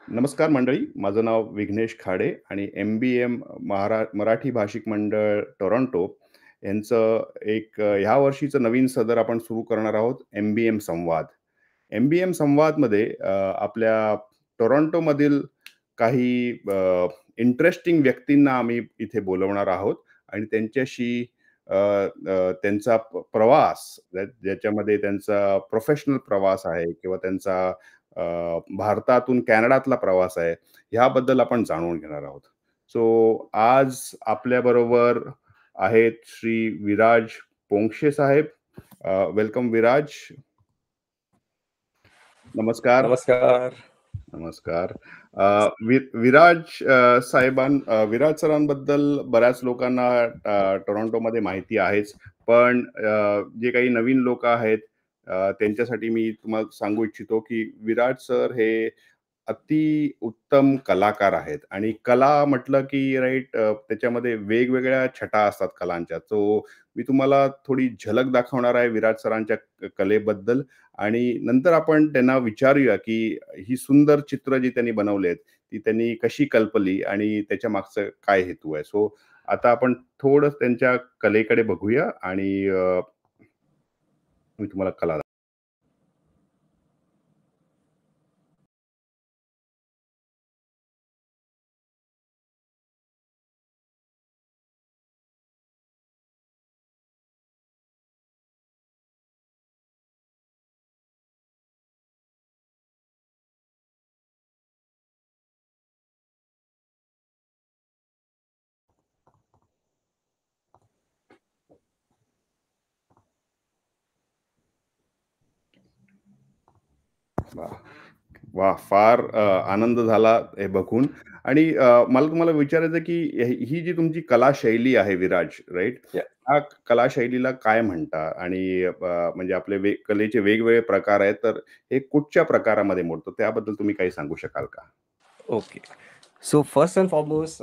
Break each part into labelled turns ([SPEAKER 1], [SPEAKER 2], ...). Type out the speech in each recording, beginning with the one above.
[SPEAKER 1] नमस्कार मंडळी. माझं नाव विघ्नेश खाडे आणि एम-बी-एम मराठी भाषिक मंडळ टोरंटो यांचं ह्या वर्षीचं नवीन सदर आपण सुरू करणार आहोत, एम-बी-एम संवाद. एम-बी-एम संवादमध्ये आपल्या टोरंटोमधील काही इंटरेस्टिंग व्यक्तींना आम्ही इथे बोलवणार आहोत आणि त्यांच्याशी त्यांचा प्रवास ज्याच्यामध्ये त्यांचा प्रोफेशनल प्रवास आहे किंवा त्यांचा भारतातून कॅनडातला प्रवास आहे, ह्याबद्दल आपण जाणून घेणार आहोत. सो आज आपल्याबरोबर आहेत श्री विराज पोंक्षे साहेब. वेलकम विराज. नमस्कार.
[SPEAKER 2] नमस्कार.
[SPEAKER 1] नमस्कार. विराज विराज सरांबद्दल बऱ्याच लोकांना टोरंटोमध्ये माहिती आहेच. पण जे काही नवीन लोक आहेत त्यांच्यासाठी मी तुम्हाला सांगू इच्छितो की विराज सर हे अति उत्तम कलाकार आहेत आणि कला म्हटलं की राईट त्याच्यामध्ये वेगवेगळ्या छटा असतात कलांच्या. सो मी तुम्हाला थोडी झलक दाखवणार आहे विराज सरांच्या कलेबद्दल आणि नंतर आपण त्यांना विचारूया की ही सुंदर चित्र जी त्यांनी बनवली आहेत ती त्यांनी कशी कल्पली आणि त्याच्या मागचं काय हेतू आहे. सो आता आपण थोडं त्यांच्या कलेकडे बघूया आणि मी तुम्हाला कला वाह! वाह! फार आनंद झाला हे बघून आणि मला तुम्हाला विचारायचं की ही जी तुमची कला शैली आहे विराज, राइट?
[SPEAKER 2] या
[SPEAKER 1] त्या कला शैलीला काय म्हणता? आणि म्हणजे आपले कलेचे वेगवेगळे प्रकार आहेत, तर हे कुठच्या प्रकारामध्ये मोडतं? त्याबद्दल तुम्ही काही सांगू शकाल का?
[SPEAKER 2] Okay. So first and foremost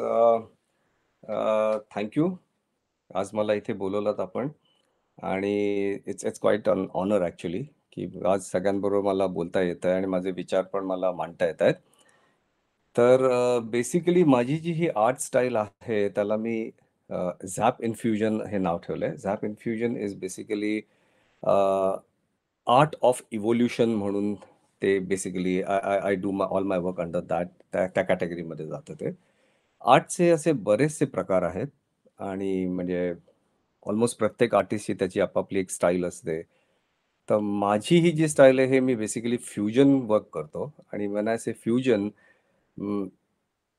[SPEAKER 2] thank you. आज मला इथे बोलवलात आपण आणि it's it's quite an honour actually, की आज सगळ्यांबरोबर मला बोलता येतंय आणि माझे विचार पण मला मांडता येतायत. तर बेसिकली माझी जी ही आर्ट स्टाईल आहे त्याला मी झॅप इन्फ्युजन हे नाव ठेवलंय. Zap infusion is basically art of evolution म्हणून ते basically I I I do all my work under that त्या त्या कॅटेगरीमध्ये जातं ते. आर्टचे असे बरेचसे प्रकार आहेत आणि म्हणजे ऑलमोस्ट प्रत्येक आर्टिस्टची त्याची आपापली एक स्टाईल असते. तर माझी ही जी स्टाईल आहे हे मी बेसिकली फ्युजन वर्क करतो आणि व्हेन आय से फ्युजन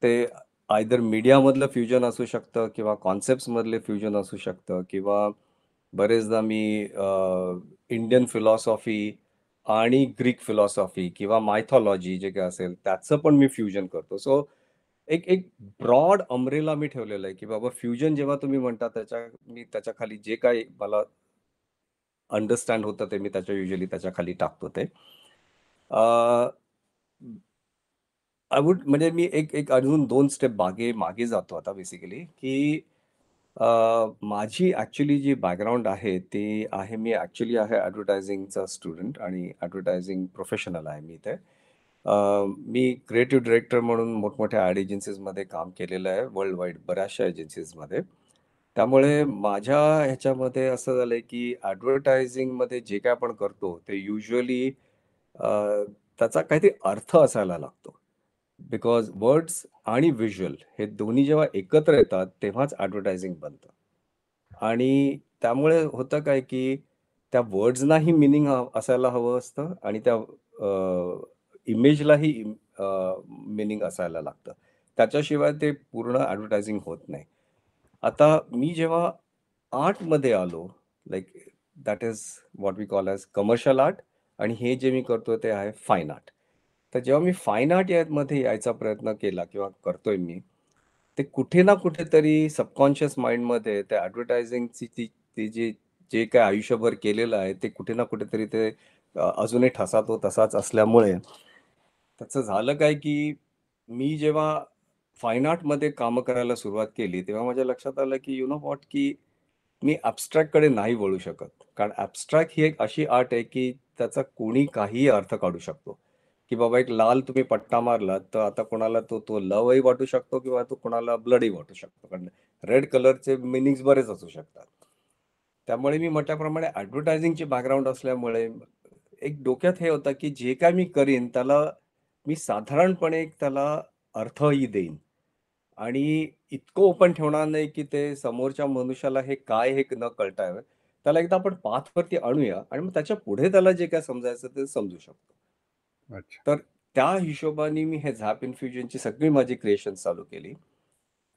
[SPEAKER 2] ते आयदर मीडियामधलं फ्युजन असू शकतं किंवा कॉन्सेप्ट्समधले फ्युजन असू शकतं किंवा बरेचदा मी इंडियन फिलॉसॉफी आणि ग्रीक फिलॉसॉफी किंवा मायथॉलॉजी जे काही असेल त्याचं पण मी फ्युजन करतो. सो एक एक ब्रॉड अम्ब्रेला मी ठेवलेला आहे, की बाबा फ्युजन जेव्हा तुम्ही म्हणता मी त्याच्याखाली जे काही मला अंडरस्टँड होतं ते मी युजुअली त्याच्याखाली टाकतो ते. आय वुड म्हणजे मी एक एक अजून 2 स्टेप मागे जातो आता बेसिकली, की माझी ॲक्चुअली जी बॅकग्राऊंड आहे, ती आहे मी ॲक्चुअली आहे ॲडव्हर्टायझिंगचा स्टुडंट आणि ॲडव्हर्टायझिंग प्रोफेशनल आहे मी इथे. मी क्रिएटिव्ह डायरेक्टर म्हणून मोठमोठ्या ॲड एजन्सीजमध्ये काम केलेलं आहे वर्ल्ड वाईड बऱ्याचशा एजन्सीजमध्ये. त्यामुळे माझ्या ह्याच्यामध्ये असं झालंय, की ॲडव्हर्टायझिंगमध्ये जे काही आपण करतो ते युजुअली त्याचा काहीतरी अर्थ असायला लागतो. बिकॉज वर्ड्स आणि व्हिज्युअल हे दोन्ही जेव्हा एकत्र येतात, तेव्हाच ॲडव्हर्टायझिंग बनतं. आणि त्यामुळे होतं काय, की त्या वर्ड्सनाही मीनिंग असायला हवं असतं आणि त्या इमेजलाही मीनिंग असायला लागतं. त्याच्याशिवाय ते पूर्ण ॲडव्हर्टायझिंग होत नाही. आता मी जेव्हा आर्टमध्ये आलो, like that is what we call as commercial art आणि हे जे मी करतोय ते आहे फाईन आर्ट. तर जेव्हा मी फाईन आर्ट यामध्ये यायचा प्रयत्न केला किंवा करतोय मी, ते कुठे ना कुठेतरी सबकॉन्शियस माइंडमध्ये त्या ॲडव्हर्टायझिंगची ती ती जी जे काही आयुष्यभर केलेलं आहे, ते कुठे ना कुठेतरी ते अजूनही ठसा तो तसाच असल्यामुळे त्याचं झालं काय, की मी जेव्हा फाईन आर्टमध्ये कामं करायला सुरुवात केली, तेव्हा माझ्या लक्षात आलं, की यू नो व्हॉट, की मी ॲब्स्ट्रॅक्टकडे नाही वळू शकत. कारण ॲब्स्ट्रॅक्ट ही एक अशी आर्ट आहे, की त्याचा कोणी काहीही अर्थ काढू शकतो, की बाबा एक लाल तुम्ही पट्टा मारलात, तर आता कोणाला तो तो लव्हही वाटू शकतो किंवा तो कोणाला ब्लडही वाटू शकतो. कारण रेड कलरचे मीनिंग्स बरेच असू शकतात. त्यामुळे मी म्हटल्याप्रमाणे ॲडव्हर्टायझिंगची बॅकग्राऊंड असल्यामुळे एक डोक्यात हे होतं, की जे काही मी करीन त्याला मी साधारणपणे एक त्याला अर्थही देईन आणि इतकं ओपन ठेवणार नाही, की ते समोरच्या मनुष्याला हे काय हे न कळता यावं. त्याला एकदा आपण पाथवरती आणूया आणि मग त्याच्या पुढे त्याला जे काही समजायचं ते समजू शकतो.
[SPEAKER 1] अच्छा.
[SPEAKER 2] तर त्या हिशोबाने मी हे झॅप इन्फ्युजनची सगळी माझी क्रिएशन्स चालू केली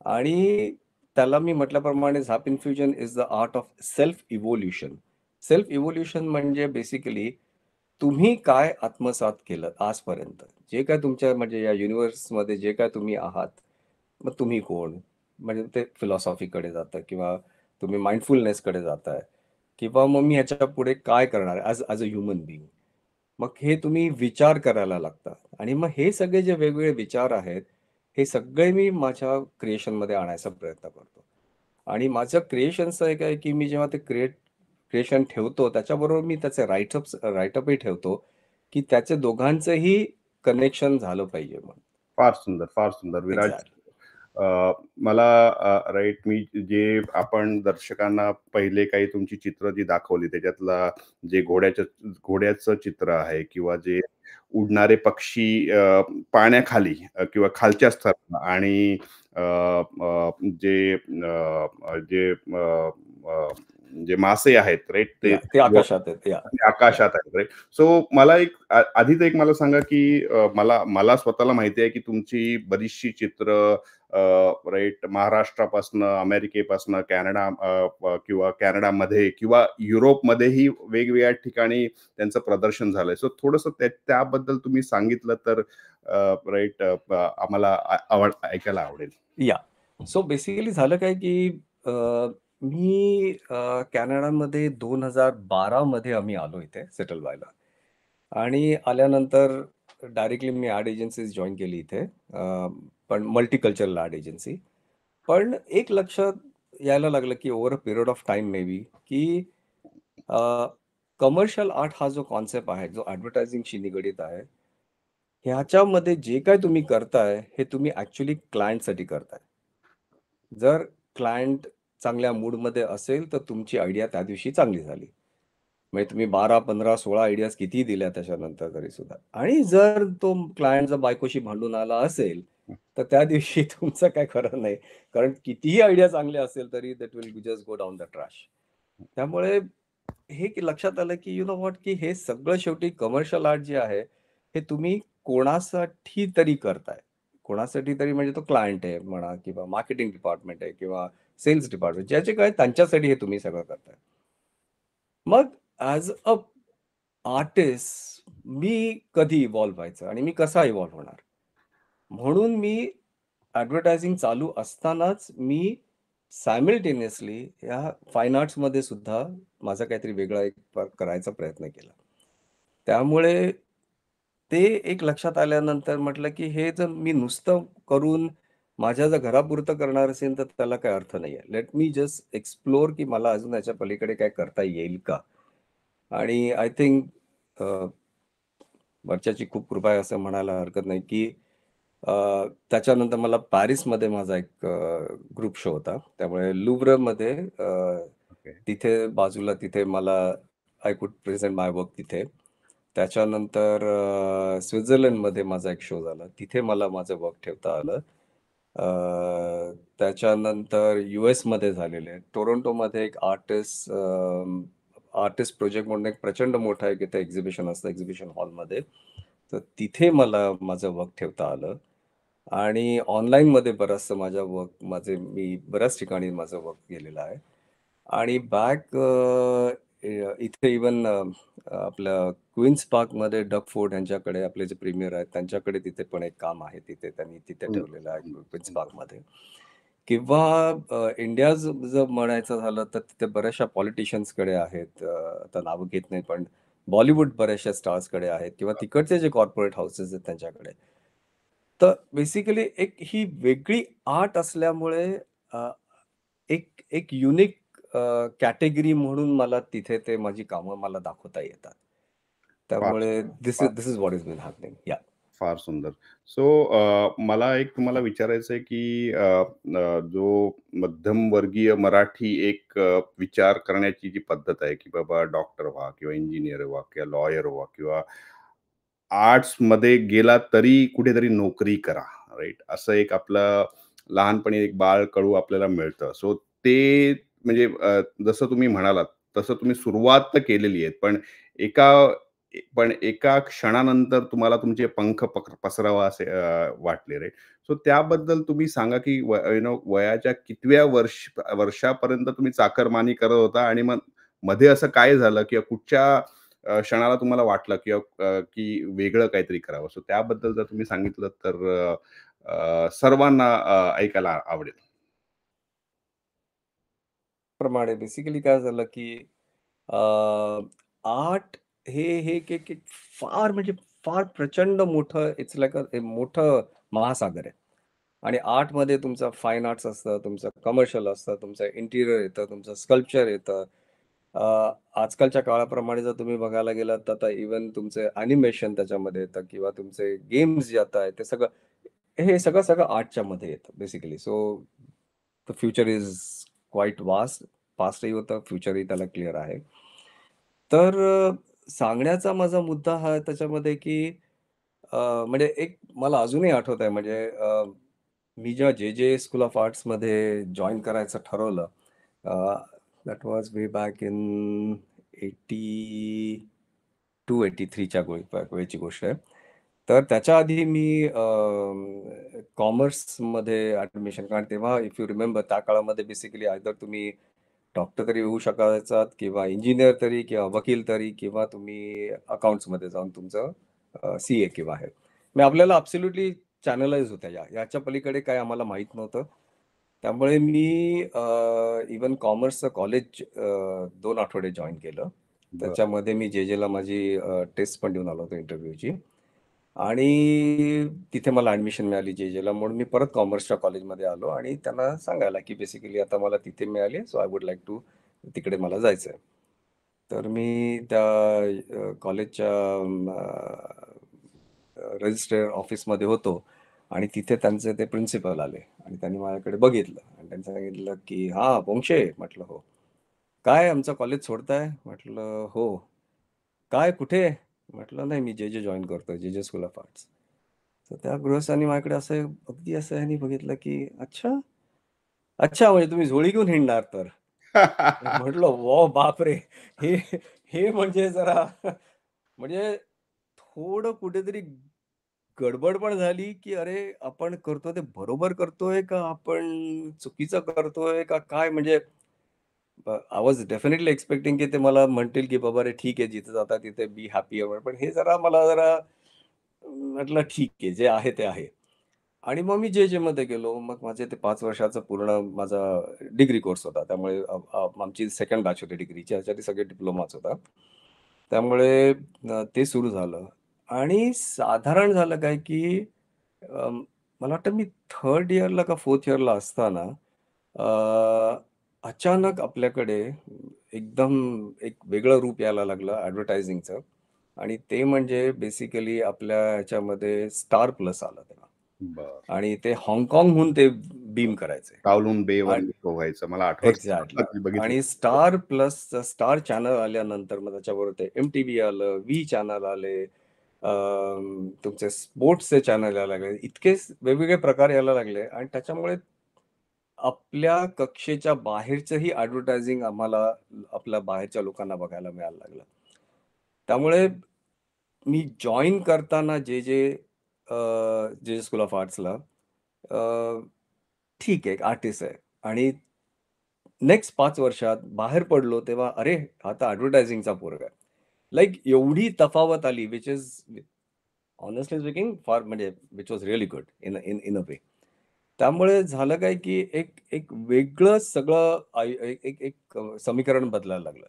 [SPEAKER 2] आणि त्याला मी म्हटल्याप्रमाणे zap infusion is the art of self evolution. Self evolution म्हणजे बेसिकली तुम्ही काय आत्मसात केलं आजपर्यंत? जे काय तुमच्या म्हणजे या युनिव्हर्समध्ये जे काय तुम्ही आहात, मग तुम्ही कोण? म्हणजे ते फिलॉसॉफीकडे जातं किंवा तुम्ही माइंडफुलनेसकडे जाताय किंवा मग मी ह्याच्या पुढे काय करणार आहे ॲज अ ह्युमन बीइंग. मग हे तुम्ही विचार करायला लागता आणि मग हे सगळे जे वेगवेगळे विचार आहेत, हे सगळे मी माझ्या क्रिएशनमध्ये आणायचा प्रयत्न करतो. आणि माझं क्रिएशनचं एक आहे, की मी जेव्हा ते क्रिएशन ठेवतो, त्याच्याबरोबर मी त्याचे राइटअपही ठेवतो, की त्याचे दोघांचंही कनेक्शन झालं पाहिजे म्हणून.
[SPEAKER 1] फार सुंदर, फार सुंदर. विराज,
[SPEAKER 2] एक्झॅक्टली.
[SPEAKER 1] मला राइट, मी जे आपण दर्शकांना पहिले काही तुमची चित्र जी दाखवली त्याच्यातला जे घोड्याचं चित्र आहे किंवा जे उडणारे पक्षी पाण्याखाली किंवा खालच्या स्तराला आणि अ, अ, जे जे मासे आहेत राईट ते
[SPEAKER 2] ते आकाशात आहेत. या.
[SPEAKER 1] आकाशात आहेत राईट. सो मला एक आधीच एक मला सांगा की मला मला स्वतःला माहिती आहे की तुमची बरीचशी चित्र राईट महाराष्ट्रापासनं अमेरिकेपासनं किंवा कॅनडामध्ये किंवा युरोपमध्येही वेगवेगळ्या ठिकाणी त्यांचं प्रदर्शन झालंय. सो थोडंसं त्याबद्दल तुम्ही सांगितलं तर राईट आम्हाला ऐकायला आवडेल.
[SPEAKER 2] या. सो बेसिकली झालं काय, की मी कॅनडामध्ये 2012 मध्ये आम्ही आलो इथे सेटल व्हायला आणि आल्यानंतर डायरेक्टली मी ॲड एजन्सीज जॉइन केली इथे. पण मल्टीकल्चरल ॲड एजन्सी. पण एक लक्षात यायला लागलं, की over a period of time may be, की कमर्शियल आर्ट हा जो कॉन्सेप्ट आहे, जो ॲडव्हर्टायझिंगशी निगडीत आहे, ह्याच्यामध्ये जे काही तुम्ही करताय, हे तुम्ही ॲक्चुअली क्लायंटसाठी करताय. जर क्लायंट चांगल्या मूडमध्ये असेल, तर तुमची आयडिया त्या दिवशी चांगली झाली. म्हणजे तुम्ही 12, 15, 16 आयडियाज कितीही दिल्या त्याच्यानंतर तरीसुद्धा. आणि जर तो क्लायंट जर बायकोशी भांडून आला असेल, तर त्या दिवशी तुमचं काही खरं नाही. कारण कितीही आयडिया चांगल्या असेल, तरी that will just go down the trash. त्यामुळे हे की लक्षात आलं, की यू नो व्हॉट, की हे सगळं शेवटी कमर्शियल आर्ट जे आहे, हे तुम्ही कोणासाठी तरी करताय. कोणासाठी तरी म्हणजे तो क्लायंट आहे म्हणा किंवा मार्केटिंग डिपार्टमेंट आहे किंवा सेल्स डिपार्टमेंट ज्याचे काय त्यांच्यासाठी हे तुम्ही सगळं करताय. मग ॲज अ आर्टिस्ट मी कधी इव्हॉल्व व्हायचं आणि मी कसा इव्हॉल्व होणार? म्हणून मी ॲडव्हर्टायझिंग चालू असतानाच मी सायमल्टेनियसली ह्या फाईन आर्ट्समध्ये सुद्धा माझा काहीतरी वेगळा एक करायचा प्रयत्न केला. त्यामुळे ते एक लक्षात आल्यानंतर म्हटलं, की हे जर मी नुसतं करून माझ्या जर घरापुरतं करणार असेल, तर त्याला काही अर्थ नाहीये. लेट मी जस्ट एक्सप्लोर, की मला अजून याच्या पलीकडे काय करता येईल का? आणि आय थिंक वरच्याची खूप कृपा आहे असं म्हणायला हरकत नाही, की अ, त्याच्यानंतर मला पॅरिसमध्ये माझा एक ग्रुप शो होता. त्यामुळे लुव्रमध्ये
[SPEAKER 1] ओके.
[SPEAKER 2] तिथे बाजूला तिथे मला I could present my work तिथे. त्याच्यानंतर स्वित्झर्लंडमध्ये माझा एक शो झाला. तिथे मला माझं वर्क ठेवता आलं. त्याच्यानंतर यूएसमध्ये झालेले आहे. टोरंटोमध्ये एक आर्टिस्ट प्रोजेक्ट म्हणून एक प्रचंड मोठा एक इथे एक्झिबिशन असतं एक्झिबिशन हॉलमध्ये. तर तिथे मला माझं वर्क ठेवता आलं आणि ऑनलाईनमध्ये बरचसं माझ्या वर्क मी बऱ्याच ठिकाणी माझं वर्क केलेलं आहे. आणि इथे इव्हन आपल्या क्वीन्स पार्कमध्ये डग फोर्ड यांच्याकडे आपले जे प्रीमियर आहेत त्यांच्याकडे तिथे पण एक काम आहे तिथे त्यांनी तिथे
[SPEAKER 1] सुंदर,
[SPEAKER 2] ठेवलेलं आहे
[SPEAKER 1] सुंदर,
[SPEAKER 2] क्वीन्स
[SPEAKER 1] सुंदर.
[SPEAKER 2] पार्कमध्ये. किंवा इंडिया जर म्हणायचं झालं तर तिथे बऱ्याचशा पॉलिटिशियन्सकडे आहेत. आता नावं घेत नाही पण बॉलिवूड बऱ्याचशा स्टार्सकडे आहेत किंवा तिकडचे जे कॉर्पोरेट हाऊसेस आहेत त्यांच्याकडे. तर बेसिकली एक ही वेगळी आर्ट असल्यामुळे अ, एक एक युनिक कॅटेगरी म्हणून मला तिथे ते माझी कामं मला दाखवता येतात.
[SPEAKER 1] फार
[SPEAKER 2] त्यामुळे
[SPEAKER 1] सुंदर,
[SPEAKER 2] this
[SPEAKER 1] far
[SPEAKER 2] is this is what is been happening. या.
[SPEAKER 1] फार सुंदर. सो मला एक तुम्हाला विचारायचं आहे, की जो मध्यमवर्गीय मराठी एक विचार करण्याची जी पद्धत आहे, की बाबा डॉक्टर व्हा किंवा इंजिनिअर व्हा किंवा लॉयर व्हा किंवा आर्ट्समध्ये गेला तरी कुठेतरी नोकरी करा, राइट? असं एक आपलं लहानपणी एक बाळकडू आपल्याला मिळतं. सो ते म्हणजे जसं तुम्ही म्हणालात, तसं तुम्ही सुरुवात तर केलेली आहे. एका एका क्षणानंतर तुम्हाला तुमचे पंख पसरावा असे वाटले, राइट? सो त्याबद्दल तुम्ही सांगा, की वयाच्या कितव्या वर्षापर्यंत तुम्ही चाकरमानी करत होता आणि मग मध्ये असं काय झालं किंवा कुठच्या क्षणाला तुम्हाला वाटलं किंवा की वेगळं काहीतरी करावं. सो त्याबद्दल जर तुम्ही सांगितलं तर अ, अ, सर्वांना ऐकायला आवडेल.
[SPEAKER 2] प्रमाणे बेसिकली काय झालं, की अ, आर्ट हे एक फार म्हणजे फार प्रचंड मोठं इट्स लाइक मोठं महासागर आहे. आणि आर्टमध्ये तुमचं फाईन आर्ट्स असतं, तुमचं कमर्शियल असतं, तुमचं इंटिरियर येतं, तुमचं स्कल्पचर येतं. आजकालच्या काळाप्रमाणे जर तुम्ही बघायला गेलात, तर आता इव्हन तुमचं ॲनिमेशन त्याच्यामध्ये येतं किंवा तुमचे गेम्स जे आता आहेत, ते सगळं हे सगळं आर्टच्या मध्ये येतं basically. So the future is quite vast. पास्टही होतं, फ्युचरही त्याला क्लिअर आहे. तर सांगण्याचा माझा मुद्दा हा आहे त्याच्यामध्ये, की म्हणजे एक मला अजूनही आठवत आहे म्हणजे मी जेव्हा जे स्कूल ऑफ आर्ट्समध्ये जॉइन करायचं ठरवलं, that was way back in 82-83 च्या वेळची गोष्ट आहे. तर त्याच्या आधी मी कॉमर्समध्ये ॲडमिशन, कारण तेव्हा इफ यू रिमेंबर त्या काळामध्ये बेसिकली आयदर तुम्ही डॉक्टर तरी होऊ शकायचात किंवा इंजिनिअर तरी किंवा वकील तरी किंवा तुम्ही अकाउंट्समध्ये जाऊन तुमचं सी-ए किंवा हे. मग आपल्याला ॲब्सोल्युटली चॅनलाइज होत्या याच्या पलीकडे काय आम्हाला माहीत नव्हतं. त्यामुळे मी इव्हन कॉमर्सचं कॉलेज 2 आठवडे जॉइन केलं.
[SPEAKER 1] बरं.
[SPEAKER 2] त्याच्यामध्ये मी जे-जेला माझी टेस्ट पण देऊन आलो होतो इंटरव्ह्यूची. आणि तिथे मला ॲडमिशन मिळाली जे-जेला, म्हणून मी परत कॉमर्सच्या कॉलेजमध्ये आलो आणि त्यांना सांगायला, की बेसिकली आता मला तिथे मिळाली आहे, so I would like to तिकडे मला जायचं आहे. तर मी त्या कॉलेजच्या रजिस्ट्रार ऑफिसमध्ये होतो आणि तिथे त्यांचे ते प्रिन्सिपल आले आणि त्यांनी माझ्याकडे बघितलं आणि त्यांनी सांगितलं, की "हां, पोंक्षे?" म्हटलं, "हो." "काय आमचं कॉलेज सोडताय?" म्हटलं, "हो." "काय, कुठे?" म्हटलं, "नाही, मी जे-जे जॉइन करतोय, जे-जे स्कूल ऑफ आर्ट्स." तर त्या गृहस्थांनी माझ्याकडे असं अगदी असं ह्यानी बघितलं, की "अच्छा, अच्छा म्हणजे तुम्ही झोळी घेऊन हिंडणार तर?" म्हटलं, "वॉव! बापरे! हे हे म्हणजे जरा म्हणजे थोडं कुठेतरी गडबड पण झाली, की अरे, आपण करतोय ते बरोबर करतोय का आपण चुकीचं करतोय का काय म्हणजे आय वॉज डेफिनेटली एक्स्पेक्टिंग की ते मला म्हणतील, की "बाबा रे ठीक आहे, जिथे जाता तिथे बी हॅपी." पण हे जरा मला जरा म्हटलं ठीक आहे, जे आहे ते आहे. आणि मग मी जे-जेमध्ये गेलो. मग माझे ते 5 वर्षाचा पूर्ण माझा डिग्री कोर्स होता. त्यामुळे आमची सेकंड बॅच होती डिग्रीची. ह्याच्या आधी सगळे डिप्लोमाच होता. त्यामुळे ते सुरू झालं आणि साधारण झालं काय, की मला वाटतं मी 3rd इयरला का 4th इयरला असताना अचानक आपल्याकडे एकदम एक वेगळं रूप यायला लागलं ॲडव्हर्टायझिंगचं आणि ते म्हणजे बेसिकली आपल्या ह्याच्यामध्ये स्टार प्लस आलं तेव्हा.
[SPEAKER 1] बरं.
[SPEAKER 2] आणि ते हाँगकाँगहून ते बीम करायचे.
[SPEAKER 1] कावलून बेवर
[SPEAKER 2] आणि
[SPEAKER 1] शो व्हायचं. मला
[SPEAKER 2] एक्झॅक्टली.
[SPEAKER 1] आठवतं बघितलं.
[SPEAKER 2] आणि स्टार प्लसचं स्टार चॅनल आल्यानंतर मग त्याच्याबरोबर ते एम-टी-व्ही आलं, व्ही चॅनल आले, तुमचे स्पोर्ट्सचे चॅनल यायला लागले. इतके वेगवेगळे प्रकार यायला लागले आणि त्याच्यामुळे आपल्या कक्षेच्या बाहेरचंही ॲडव्हर्टायझिंग आम्हाला आपल्या बाहेरच्या लोकांना बघायला मिळायला लागलं. त्यामुळे मी जॉइन करताना जे स्कूल ऑफ आर्ट्सला ठीक आहे, एक आर्टिस्ट आहे आणि नेक्स्ट 5 वर्षात बाहेर पडलो तेव्हा, अरे, हा तर ॲडव्हर्टायझिंगचा पोरगा आहे. लाइक एवढी तफावत आली, व्हिच इस हॉनेस्टली स्पीकिंग फार म्हणजे which was really good in in in a way. त्यामुळे झालं काय, की एक एक वेगळं सगळं एक एक एक समीकरण बदलायला लागलं.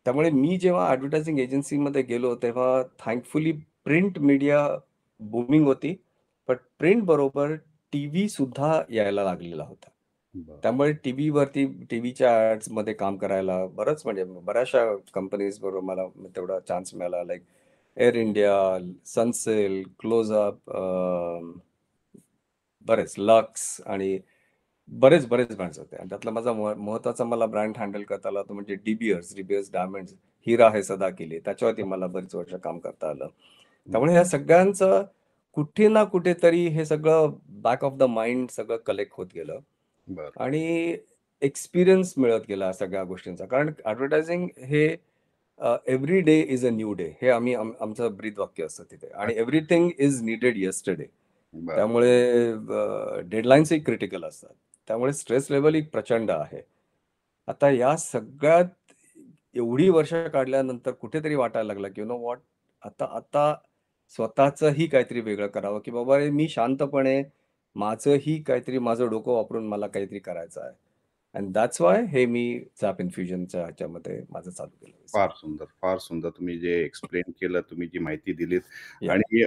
[SPEAKER 2] त्यामुळे मी जेव्हा ॲडव्हर्टायझिंग एजन्सीमध्ये गेलो, तेव्हा थँकफुली प्रिंट मीडिया बूमिंग होती. पण प्रिंट बरोबर टीव्ही सुद्धा यायला लागलेला होता.
[SPEAKER 1] बरं.
[SPEAKER 2] त्यामुळे टीव्हीच्या ॲड्समध्ये काम करायला म्हणजे बऱ्याचशा कंपनीज बरोबर मला तेवढा चान्स मिळाला. Like Air India, Sunsilk, Closeup, बरेच लक्स आणि बरेच ब्रँड्स होते आणि त्यातला माझा महत्त्वाचा मला ब्रँड हँडल करता आला तो म्हणजे डी डायमंड्स, हिरा है सदा के लिए. त्याच्यावरती मला बरीच वर्ष काम करता आलं. त्यामुळे ह्या सगळ्यांचं कुठे ना कुठेतरी हे सगळं बॅक ऑफ द माइंड सगळं कलेक्ट होत गेलं
[SPEAKER 1] बरं.
[SPEAKER 2] आणि एक्सपिरियन्स मिळत गेला सगळ्या गोष्टींचा. कारण ॲडव्हर्टायझिंग हे every day is a new day हे आमचं ब्रीदवाक्य असतं तिथे आणि
[SPEAKER 1] अच्छा.
[SPEAKER 2] Everything is needed yesterday.
[SPEAKER 1] बरं.
[SPEAKER 2] त्यामुळे डेडलाईन्सही क्रिटिकल असतात. त्यामुळे स्ट्रेस लेव्हलही प्रचंड आहे. आता या सगळ्यात एवढी वर्ष काढल्यानंतर कुठेतरी वाटायला लागलं, की यू नो व्हॉट आता आता स्वतःचंही काहीतरी वेगळं करावं, की बाबा रे मी शांतपणे माझंही काहीतरी माझं डोकं वापरून मला काहीतरी करायचं आहे. अँड दॅट्स व्हाय हे मी झॅप इन्फ्युजनच्या ह्याच्यामध्ये माझं चालू केलं
[SPEAKER 1] फार
[SPEAKER 2] बेसिकली.
[SPEAKER 1] सुंदर, फार सुंदर. तुम्ही जे एक्सप्लेन केलं, तुम्ही जी माहिती दिलीत
[SPEAKER 2] या,
[SPEAKER 1] आणि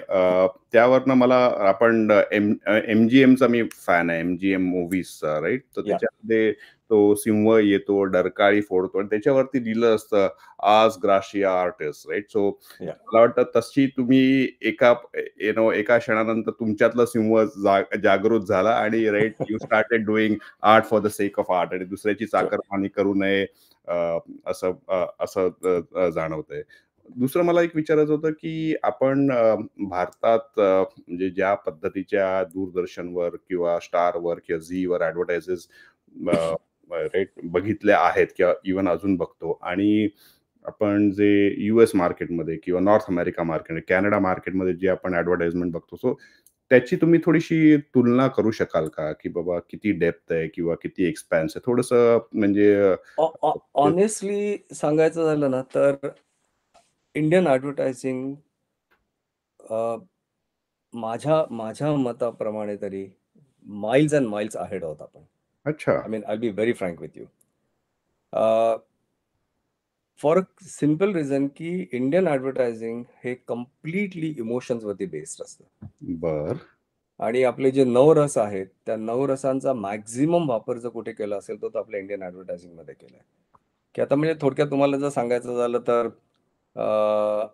[SPEAKER 1] त्यावरनं मला आपण एम-जी-एमचा मी फॅन आहे. एम-जी-एम मूव्हीजचा राइट? तर
[SPEAKER 2] या,
[SPEAKER 1] त्याच्यामध्ये तो सिंह येतो, डरकाळी फोडतो आणि त्याच्यावरती लिहिलं असतं, "आज ग्राशिया आर्टिस्ट" राइट? सो
[SPEAKER 2] या.
[SPEAKER 1] मला वाटतं तशी तुम्ही एका क्षणानंतर तुमच्यातला सिंह जागृत झाला आणि right you started doing art for the sake of art आणि दुसऱ्याची
[SPEAKER 2] शुअर.
[SPEAKER 1] चाकरमानी करू नये अ, असं जाणवतंय. दुसरं मला एक विचारायचं होतं, की आपण भारतात म्हणजे ज्या पद्धतीच्या दूरदर्शनवर किंवा स्टारवर किंवा झीवर ॲडव्हर्टायजेस राइट बघितल्या आहेत किंवा इव्हन अजून बघतो आणि आपण जे यूएस मार्केटमध्ये किंवा नॉर्थ अमेरिका मार्केट, कॅनडा मार्केटमध्ये जे आपण ॲडव्हर्टाइजमेंट बघतो, सो त्याची तुम्ही थोडीशी तुलना करू शकाल का? की बाबा किती डेप्थ आहे किंवा किती एक्सपान्स आहे? थोडंसं म्हणजे
[SPEAKER 2] ऑनेस्टली सांगायचं झालं ना, तर इंडियन ॲडव्हर्टायझिंग माझ्या माझ्या मताप्रमाणे तरी माइल्स एंड माइल्स अहेड आहोत आपण.
[SPEAKER 1] अच्छा.
[SPEAKER 2] I mean I be very frank with you. For a simple reason की इंडियन ॲडव्हर्टायझिंग हे कंप्लीटली इमोशन्सवरती बेस्ड असतं.
[SPEAKER 1] बरं.
[SPEAKER 2] आणि आपले जे नवरस आहेत, त्या नवरसांचा मॅक्सिमम वापर जर कुठे केला असेल, तर तो आपल्या इंडियन ॲडव्हर्टायझिंगमध्ये केलाय. की आता म्हणजे थोडक्यात तुम्हाला जर सांगायचं झालं तर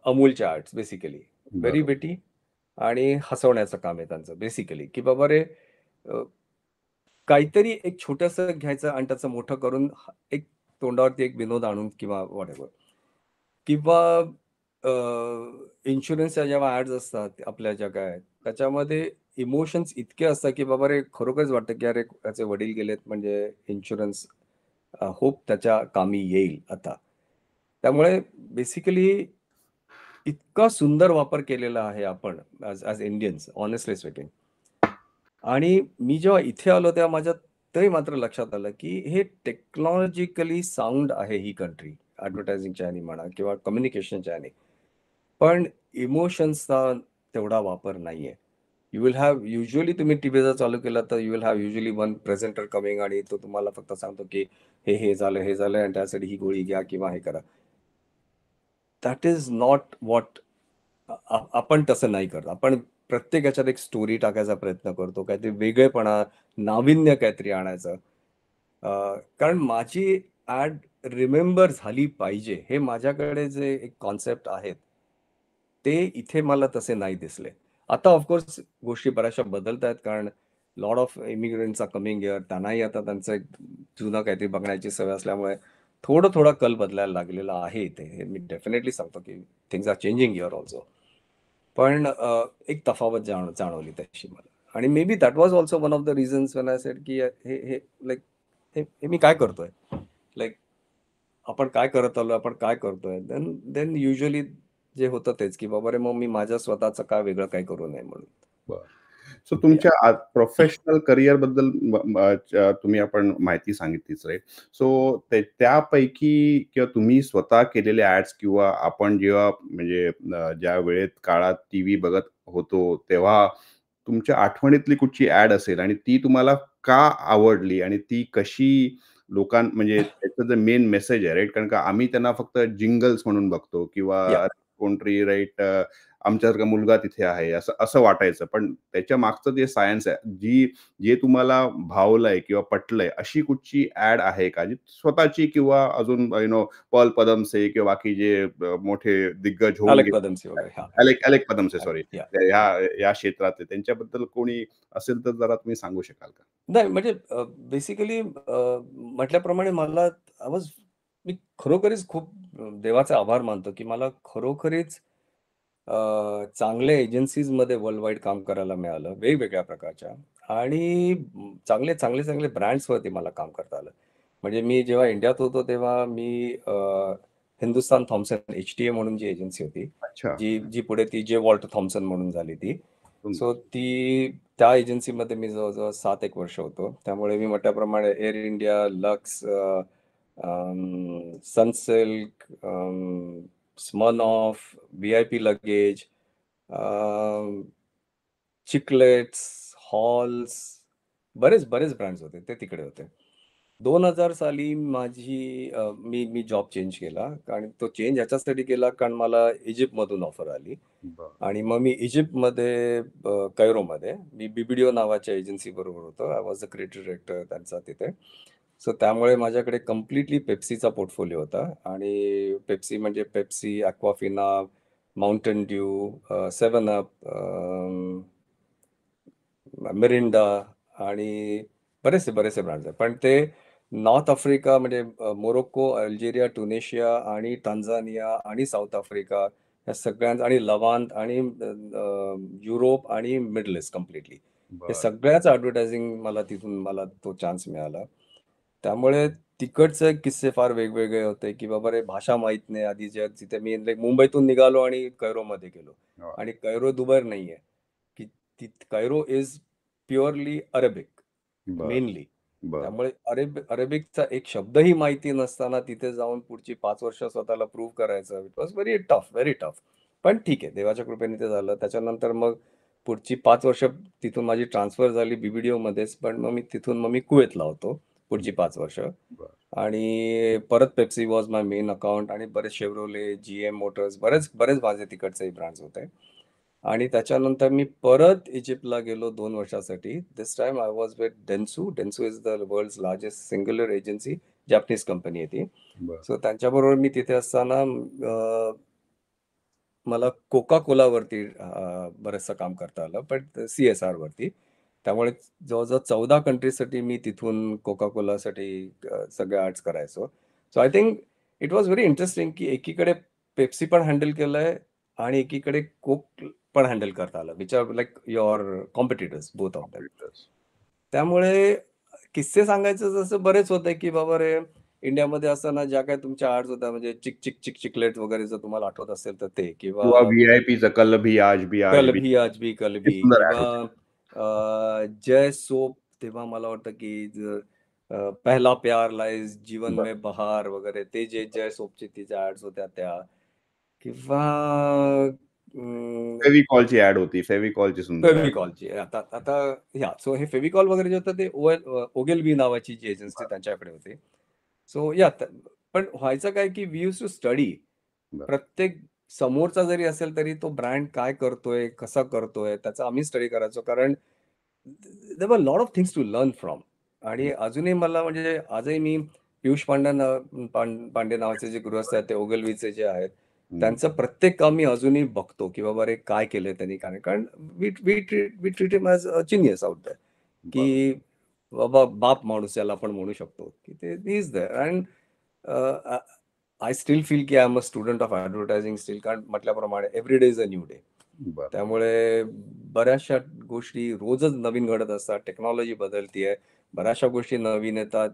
[SPEAKER 2] अमूलच्या आर्ट्स बेसिकली व्हेरी
[SPEAKER 1] बरोबर.
[SPEAKER 2] विटी आणि हसवण्याचं काम आहे त्यांचं बेसिकली, की बाबा रे अ, काहीतरी एक छोटंसं घ्यायचं आणि त्याचं मोठं करून एक तोंडावरती एक विनोद आणून किंवा व्हॉटएव्हर किंवा इन्शुरन्सच्या जेव्हा ॲड्स असतात आपल्या ज्या काय आहेत, त्याच्यामध्ये इमोशन्स इतके असतात, की बाबा रे खरोखरच वाटतं, की अरे त्याचे वडील गेलेत म्हणजे इन्शुरन्स होप त्याच्या कामी येईल आता. त्यामुळे बेसिकली इतका सुंदर वापर केलेला आहे आपण as as Indians honestly speaking. आणि मी जेव्हा इथे आलो तेव्हा माझ्या तरी मात्र लक्षात आलं, की हे टेक्नॉलॉजिकली साउंड आहे ही कंट्री ॲडव्हर्टायझिंगच्या ह्यानी म्हणा किंवा कम्युनिकेशनच्या ह्यानी. पण इमोशन्सचा तेवढा वापर नाहीये. यू विल हॅव युजुअली तुम्ही टीव्ही जर चालू केला तर you will have usually one presenter coming आणि तो तुम्हाला फक्त सांगतो, की हे झालं, हे झालं आणि त्यासाठी ही गोळी घ्या किंवा हे करा. दॅट इज नॉट व्हॉट आपण तसं नाही करत. आपण प्रत्येक ह्याच्यात एक स्टोरी टाकायचा प्रयत्न करतो. काहीतरी वेगळेपणा, नाविन्य काहीतरी आणायचं. अ, कारण माझी ॲड रिमेंबर झाली पाहिजे, हे माझ्याकडे जे एक कॉन्सेप्ट आहेत, ते इथे मला तसे नाही दिसले. आता ऑफ गोष्टी बऱ्याचशा बदलतायत कारण lot of immigrants are coming here. त्यांनाही आता त्यांचं एक जुनं काहीतरी बघण्याची सवय असल्यामुळे थोडा कल बदलायला लागलेला आहे इथे. हे मी डेफिनेटली सांगतो, की things are changing here also. पण एक तफावत जाणवली तशी मला. आणि maybe that was also one of the reasons when I said की हे हे लाइक हे हे मी काय करतोय? लाइक आपण काय करत आलोय? आपण काय करतोय? देन देन युजुअली जे होतं तेच, की बाबा रे मग मी माझ्या स्वतःचं का वेगळं काही करू नये म्हणून.
[SPEAKER 1] बरं. सो
[SPEAKER 2] या.
[SPEAKER 1] तुमच्या प्रोफेशनल करिअरबद्दल तुम्ही आपण माहिती सांगितलीच राइट. सो त्यापैकी किंवा तुम्ही स्वतः केलेले ॲड्स किंवा आपण जेव्हा म्हणजे ज्या वेळेत काळात टीव्ही बघत होतो, तेव्हा तुमच्या आठवणीतली कुठची ॲड असेल आणि ती तुम्हाला का आवडली आणि ती कशी म्हणजे त्याचं जे मेन मेसेज आहे राइट कारण का आम्ही त्यांना फक्त जिंगल्स म्हणून बघतो
[SPEAKER 2] या.
[SPEAKER 1] किंवा कोणतरी राइट आमच्यासारखा मुलगा तिथे आहे, असं असं वाटायचं. पण त्याच्या मागचं जे सायन्स आहे, जे तुम्हाला भावलंय किंवा पटलंय, अशी कुठची ॲड आहे का? जी स्वतःची किंवा अजून पॉल पदमसे किंवा बाकी जे मोठे दिग्गज होऊन
[SPEAKER 2] अलेक
[SPEAKER 1] गेले.
[SPEAKER 2] पदमसी वगैरे. हां.
[SPEAKER 1] अलेक पदमसे, सॉरी.
[SPEAKER 2] या.
[SPEAKER 1] ह्या या क्षेत्रातले त्यांच्याबद्दल कोणी असेल तर जरा तुम्ही सांगू शकाल का?
[SPEAKER 2] नाही म्हणजे बेसिकली म्हटल्याप्रमाणे मी खरोखरीच खूप देवाचे आभार मानतो, की मला खरोखरीच चांगल्या एजन्सीजमध्ये वर्ल्ड वाईड काम करायला मिळालं, वेगवेगळ्या प्रकारच्या आणि चांगले ब्रँड्सवरती मला काम करता आलं. म्हणजे मी जेव्हा इंडियात होतो तेव्हा मी हिंदुस्तान थॉम्सन एच-टी-ए म्हणून जी एजन्सी होती,
[SPEAKER 1] अच्छा.
[SPEAKER 2] जी जी पुढे ती जे वॉल्टर थॉम्सन म्हणून झाली ती.
[SPEAKER 1] सुंदर.
[SPEAKER 2] सो त्या एजन्सीमध्ये मी जवळ-जवळ 7 एक वर्ष होतो. त्यामुळे मी म्हटल्याप्रमाणे Air India, Lux, Sunsilk, Smirnoff, VIP luggage, Chiclets, Halls, बरेच ब्रँड्स होते, ते तिकडे होते. 2000 साली मी मी जॉब चेंज केला आणि तो चेंज ह्याच्यासाठी केला कारण मला इजिप्तमधून ऑफर आली
[SPEAKER 1] बरं.
[SPEAKER 2] आणि मग मी इजिप्तमध्ये कैरोमध्ये मी BBDO नावाच्या एजन्सीबरोबर होतो. I was the creative director त्यांचा तिथे. सो त्यामुळे माझ्याकडे कंप्लीटली पेप्सीचा पोर्टफोलिओ होता आणि पेप्सी म्हणजे Pepsi, Aquafina, Mountain Dew, 7 up, Mirinda आणि बरेचसे ब्रँड्स आहेत. पण ते नॉर्थ आफ्रिका म्हणजे मोरोक्को, अल्जेरिया, ट्युनिशिया आणि टांझानिया आणि साऊथ आफ्रिका या सगळ्यांचा आणि लवांत आणि युरोप आणि मिडल ईस्ट कंप्लीटली. हे
[SPEAKER 1] बरं.
[SPEAKER 2] सगळ्याच ॲडव्हर्टायझिंग मला तो चान्स मिळाला. त्यामुळे तिकडचे किस्से फार वेगवेगळे होते, की बाबा रे भाषा माहीत नाही आधी जिथे मी लाइक मुंबईतून निघालो आणि कैरोमध्ये गेलो
[SPEAKER 1] वाह!
[SPEAKER 2] आणि कैरो दुबई नाहीये, की कैरो इज प्युअरली अरेबिक
[SPEAKER 1] बरं,
[SPEAKER 2] मेनली.
[SPEAKER 1] बरं.
[SPEAKER 2] त्यामुळे अरेबिकचा एक शब्दही माहिती नसताना तिथे जाऊन पुढची 5 वर्ष स्वतःला प्रूव्ह करायचं. It was very tough, very tough. पण ठीक आहे, देवाच्या कृपेने ते झालं. त्याच्यानंतर मग पुढची 5 वर्ष तिथून माझी ट्रान्सफर झाली BBDOमध्येच. पण मग मी कुवेतला होतो पुढची 5 वर्ष.
[SPEAKER 1] बरं.
[SPEAKER 2] आणि परत Pepsi was my main account आणि बरेच Chevrolet, GM मोटर्स बरेच बरेच माझे तिकडचे ब्रँड्स होते. आणि त्याच्यानंतर मी परत इजिप्तला गेलो 2 वर्षासाठी. This time I was with Dentsu. Dentsu is the world's largest singular agency. Japanese company आहे ती.
[SPEAKER 1] बरं.
[SPEAKER 2] सो त्यांच्याबरोबर मी तिथे असताना मला कोका कोलावरती बरचसं काम करता आलं, पण CSR वरती. त्यामुळे जवळ-जवळ 14 कंट्रीजसाठी मी तिथून कोका कोलासाठी सगळ्या ॲड्स करायचो. So I think it was very interesting, की एकीकडे पेप्सी पण हँडल केलंय आणि एकीकडे कोक पण हँडल करता आलं, which are like your competitors both of them.
[SPEAKER 1] Computers.
[SPEAKER 2] त्यामुळे किस्से सांगायचं जसं बरेच होते, की बाबा रे इंडियामध्ये असताना ज्या काही तुमच्या ॲड्स होत्या म्हणजे चिक, चिक, चिक, चिकलेट वगैरे जर तुम्हाला आठवत असेल तर ते किंवा
[SPEAKER 1] किंवा व्ही-आय-पीचं कल भी आज भी आज
[SPEAKER 2] कल
[SPEAKER 1] भी.
[SPEAKER 2] भी आज भी कल
[SPEAKER 1] किती
[SPEAKER 2] भी
[SPEAKER 1] सुंदर ॲड
[SPEAKER 2] किंवा
[SPEAKER 1] होती.
[SPEAKER 2] जय सोप तेव्हा मला वाटतं की पहला प्यार लाइज जीवन
[SPEAKER 1] बरं.
[SPEAKER 2] में बहार वगैरे ते जे जय सोपची तिच्या ॲड्स होत्या त्या किंवा
[SPEAKER 1] फेविकॉलची ॲड होती. फेविकॉलची सुंदर ॲड.
[SPEAKER 2] फेविकॉलची. आता आता सो हे फेविकॉल वगैरे जे होतं ते ओगेल-वी नावाची जी एजन्सी
[SPEAKER 1] बरं,
[SPEAKER 2] त्यांच्याकडे होती. सो पण व्हायचं काय, की वी यूज्ड टू स्टडी.
[SPEAKER 1] बरं.
[SPEAKER 2] प्रत्येक समोरचा जरी असेल तरी तो ब्रँड काय करतोय, कसा करतोय त्याचा आम्ही स्टडी करायचो. कारण there were lot of things to learn from. आणि अजूनही मला म्हणजे आजही मी पियुष पांडे नावाचे जे गृहस्थ आहेत ते ओगलवीचे जे आहेत,
[SPEAKER 1] हं.
[SPEAKER 2] त्यांचं प्रत्येक काम मी अजूनही बघतो, की बाबा रे काय केलंय त्यांनी काय कारण we treat him as a genius out there,
[SPEAKER 1] बरं.
[SPEAKER 2] की बाबा बाप माणूस याला आपण म्हणू शकतो, की ते ही is there and I still feel की I am a student of advertising still कारण म्हटल्याप्रमाणे every day is a new day.
[SPEAKER 1] बरं.
[SPEAKER 2] त्यामुळे बऱ्याचशा गोष्टी रोजच नवीन घडत असतात. टेक्नॉलॉजी बदलतीये. बऱ्याचशा गोष्टी नवीन येतात.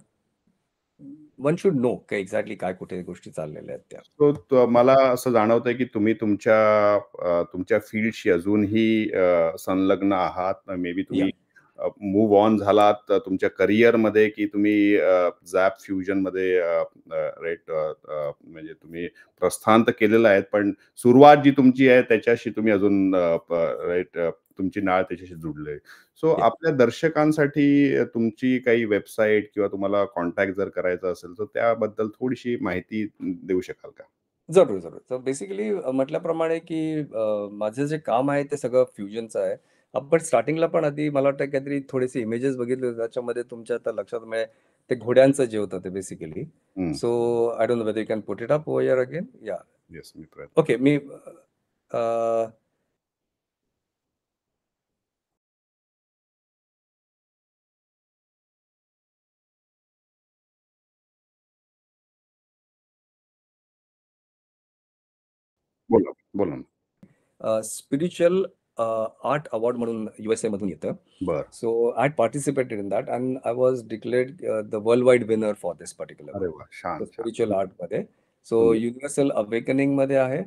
[SPEAKER 2] वन शुड नो की एक्झॅक्टली काय कुठे गोष्टी चाललेल्या आहेत त्या.
[SPEAKER 1] सो मला असं जाणवतंय की तुम्ही तुमच्या फील्डशी अजूनही संलग्न आहात. मे बी
[SPEAKER 2] या.
[SPEAKER 1] तुम्ही मूव्ह ऑन झालात तुमच्या करिअरमध्ये, की तुम्ही झॅप फ्युजनमध्ये म्हणजे तुम्ही प्रस्थान तर केलेलं आहे, पण सुरुवात जी तुमची आहे त्याच्याशी तुम्ही अजून तुमची नाळ त्याच्याशी जुडली आहे. सो
[SPEAKER 2] या.
[SPEAKER 1] आपल्या दर्शकांसाठी तुमची काही वेबसाईट किंवा तुम्हाला कॉन्टॅक्ट जर करायचा असेल, तर त्याबद्दल थोडीशी माहिती देऊ शकाल का?
[SPEAKER 2] जरूर, जरूर. तर बेसिकली म्हटल्याप्रमाणे, की माझं जे काम आहे ते सगळं फ्युजनचं आहे. आपण स्टार्टिंगला पण आधी मला वाटतं काहीतरी थोडेसे इमेजेस बघितले होते. त्याच्यामध्ये तुमच्या आता लक्षात म्हणजे ते घोड्यांचं जे होतं ते बेसिकली.
[SPEAKER 1] हं.
[SPEAKER 2] So I don't know whether you can put it up over here again? Yeah.
[SPEAKER 1] Yes, मी प्रयत्न
[SPEAKER 2] ओके. मी अ,
[SPEAKER 1] बोला, बोला ना.
[SPEAKER 2] स्पिरिच्युअल आर्ट अवॉर्ड म्हणून USA मधून येतं.
[SPEAKER 1] बरं.
[SPEAKER 2] So I had participated in that and I was declared the world wide winner for this particular
[SPEAKER 1] अरे
[SPEAKER 2] वन.
[SPEAKER 1] वाह! छान,
[SPEAKER 2] द
[SPEAKER 1] छान.
[SPEAKER 2] स्पिरिच्युअल
[SPEAKER 1] सुंदर,
[SPEAKER 2] आर्टमध्ये. सो
[SPEAKER 1] सुंदर.
[SPEAKER 2] युनिव्हर्सल अवेकनिंगमध्ये आहे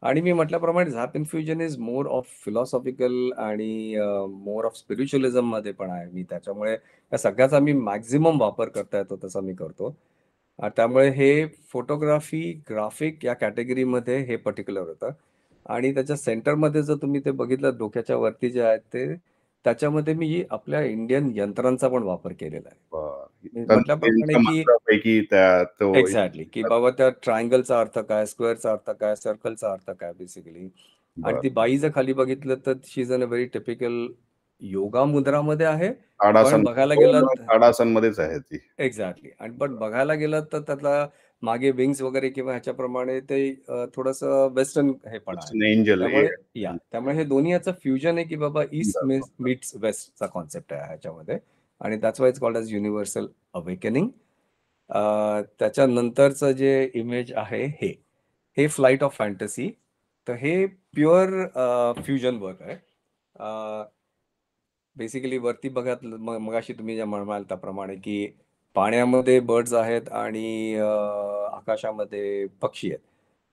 [SPEAKER 2] आणि मी म्हटल्याप्रमाणे zap infusion is more of philosophical आणि मोर ऑफ स्पिरिच्युअलिझममध्ये पण आहे मी. त्याच्यामुळे या सगळ्याचा मी मॅक्सिमम वापर करता येतो तसा मी करतो. त्यामुळे हे फोटोग्राफी, ग्राफिक या कॅटेगरीमध्ये हे पर्टिक्युलर होतं. आणि त्याच्या सेंटरमध्ये जर तुम्ही ते बघितलं डोक्याच्या वरती जे आहे ते, त्याच्यामध्ये मी आपल्या इंडियन यंत्रांचा पण वापर केलेला आहे.
[SPEAKER 1] बरं.
[SPEAKER 2] मी म्हटल्याप्रमाणे
[SPEAKER 1] तंत्रज्ञानाच्या
[SPEAKER 2] की
[SPEAKER 1] मंत्रापैकी त्या तो एक
[SPEAKER 2] एक्झॅक्टली, की बाबा त्या ट्रायंगलचा अर्थ काय, स्क्वेअरचा अर्थ काय, सर्कलचा अर्थ काय बेसिकली. आणि
[SPEAKER 1] बरं.
[SPEAKER 2] ती बाई जर खाली बघितलं तर she is in a very typical yoga मुद्रामध्ये आहे. पण
[SPEAKER 1] ताडासन
[SPEAKER 2] बघायला
[SPEAKER 1] हो
[SPEAKER 2] गेलं
[SPEAKER 1] ना, ताडासनमध्येच आहे ती.
[SPEAKER 2] एक्झॅक्टली. आणि पण बघायला गेलं तर त्यातला मागे विंग्स वगैरे किंवा ह्याच्याप्रमाणे ते थोडंसं वेस्टर्न हे पण आहे.
[SPEAKER 1] एंजल
[SPEAKER 2] त्यामुळे त्यामुळे हे दोन्ही याचं फ्युजन आहे, की बाबा ईस्ट
[SPEAKER 1] सुंदर, सुंदर.
[SPEAKER 2] मीट्स वेस्टचा कॉन्सेप्ट आहे ह्याच्यामध्ये. आणि that's why it's called as universal awakening. त्याच्यानंतरचं जे इमेज आहे हे, हे फ्लाइट ऑफ फॅन्टसी. तर हे प्युअर फ्युजन वर्क आहे. बेसिकली वरती बघा मगाशी तुम्ही जे म्हणाल त्याप्रमाणे, की पाण्यामध्ये बर्ड्स आहेत आणि आकाशामध्ये पक्षी आहेत.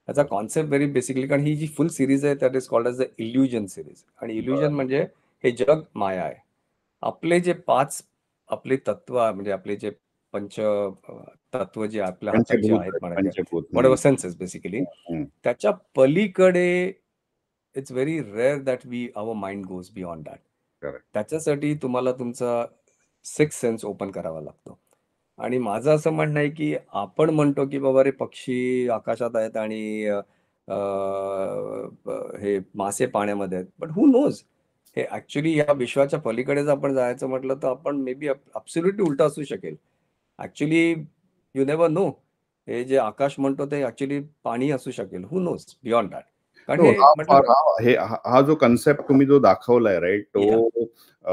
[SPEAKER 2] त्याचा
[SPEAKER 1] बरं,
[SPEAKER 2] कॉन्सेप्ट व्हेरी बेसिकली कारण ही जी फुल सीरीज आहे that is called as the illusion series. आणि इल्युजन
[SPEAKER 1] बरं.
[SPEAKER 2] म्हणजे हे जग माया आहे. आपले जे 5 आपले तत्व म्हणजे आपले जे तत्व जे आपल्या हाताचे
[SPEAKER 1] पंचभूत
[SPEAKER 2] आहेत
[SPEAKER 1] आहेत,
[SPEAKER 2] म्हणायचे,
[SPEAKER 1] पंचभूत.
[SPEAKER 2] व्हॉट
[SPEAKER 1] हं,
[SPEAKER 2] एव्हर सेन्सेस बेसिकली.
[SPEAKER 1] हं, हं.
[SPEAKER 2] त्याच्या पलीकडे it's very rare that our mind goes beyond that.
[SPEAKER 1] Correct.
[SPEAKER 2] त्याच्यासाठी तुम्हाला तुमचा सिक्स्थ सेन्स ओपन करावा लागतो. आणि माझं असं म्हणणं आहे, की आपण म्हणतो, की बाबा रे पक्षी आकाशात आहेत आणि अ, अ, हे मासे पाण्यामध्ये आहेत. But who knows? हे ॲक्चुअली या विश्वाच्या पलीकडे जर आपण जायचं म्हटलं, तर आपण मे बी ॲब्सोल्युटली उलटं असू शकेल. Actually you never know. हे जे आकाश म्हणतो ते ॲक्चुअली पाणी असू शकेल. Who knows beyond that. कारण
[SPEAKER 1] हो,
[SPEAKER 2] हे
[SPEAKER 1] हा
[SPEAKER 2] म्हटलं
[SPEAKER 1] फार हा हे हा हा जो कन्सेप्ट तुम्ही जो दाखवलाय राइट
[SPEAKER 2] या
[SPEAKER 1] तो अ,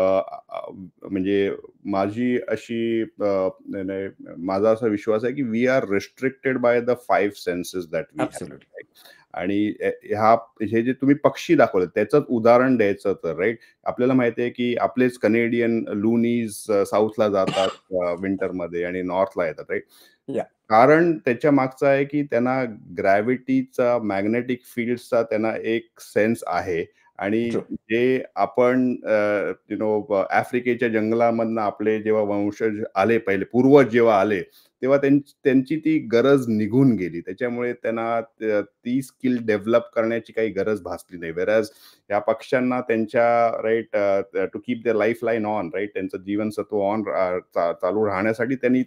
[SPEAKER 1] अ, म्हणजे माझी अशी नाही, नाही, माझा असा विश्वास आहे, की we are restricted by the 5 senses that we have.
[SPEAKER 2] Absolutely.
[SPEAKER 1] आणि ह्या हे जे तुम्ही पक्षी दाखवले त्याचंच उदाहरण द्यायचं तर राइट आपल्याला माहिती आहे, की आपलेच कनेडियन लुनीज साऊथला जातात विंटरमध्ये आणि नॉर्थला येतात राइट.
[SPEAKER 2] या
[SPEAKER 1] कारण त्याच्या मागचं आहे, की त्यांना ग्रॅव्हिटीचा, मॅग्नेटिक फील्ड्सचा त्यांना एक सेन्स आहे आणि
[SPEAKER 2] ट्रू.
[SPEAKER 1] जे आपण आफ्रिकेच्या जंगलामधनं आपले जेव्हा वंशज आले पहिले, पूर्वज जेव्हा आले, तेव्हा त्यांची ती गरज निघून गेली. त्याच्यामुळे त्यांना ती स्किल डेव्हलप करण्याची काही गरज भासली नाही. व्हेअरएज या पक्ष्यांना त्यांच्या right to keep their lifeline on right त्यांचं जीवनसत्व ऑन चालू राहण्यासाठी त्यांनी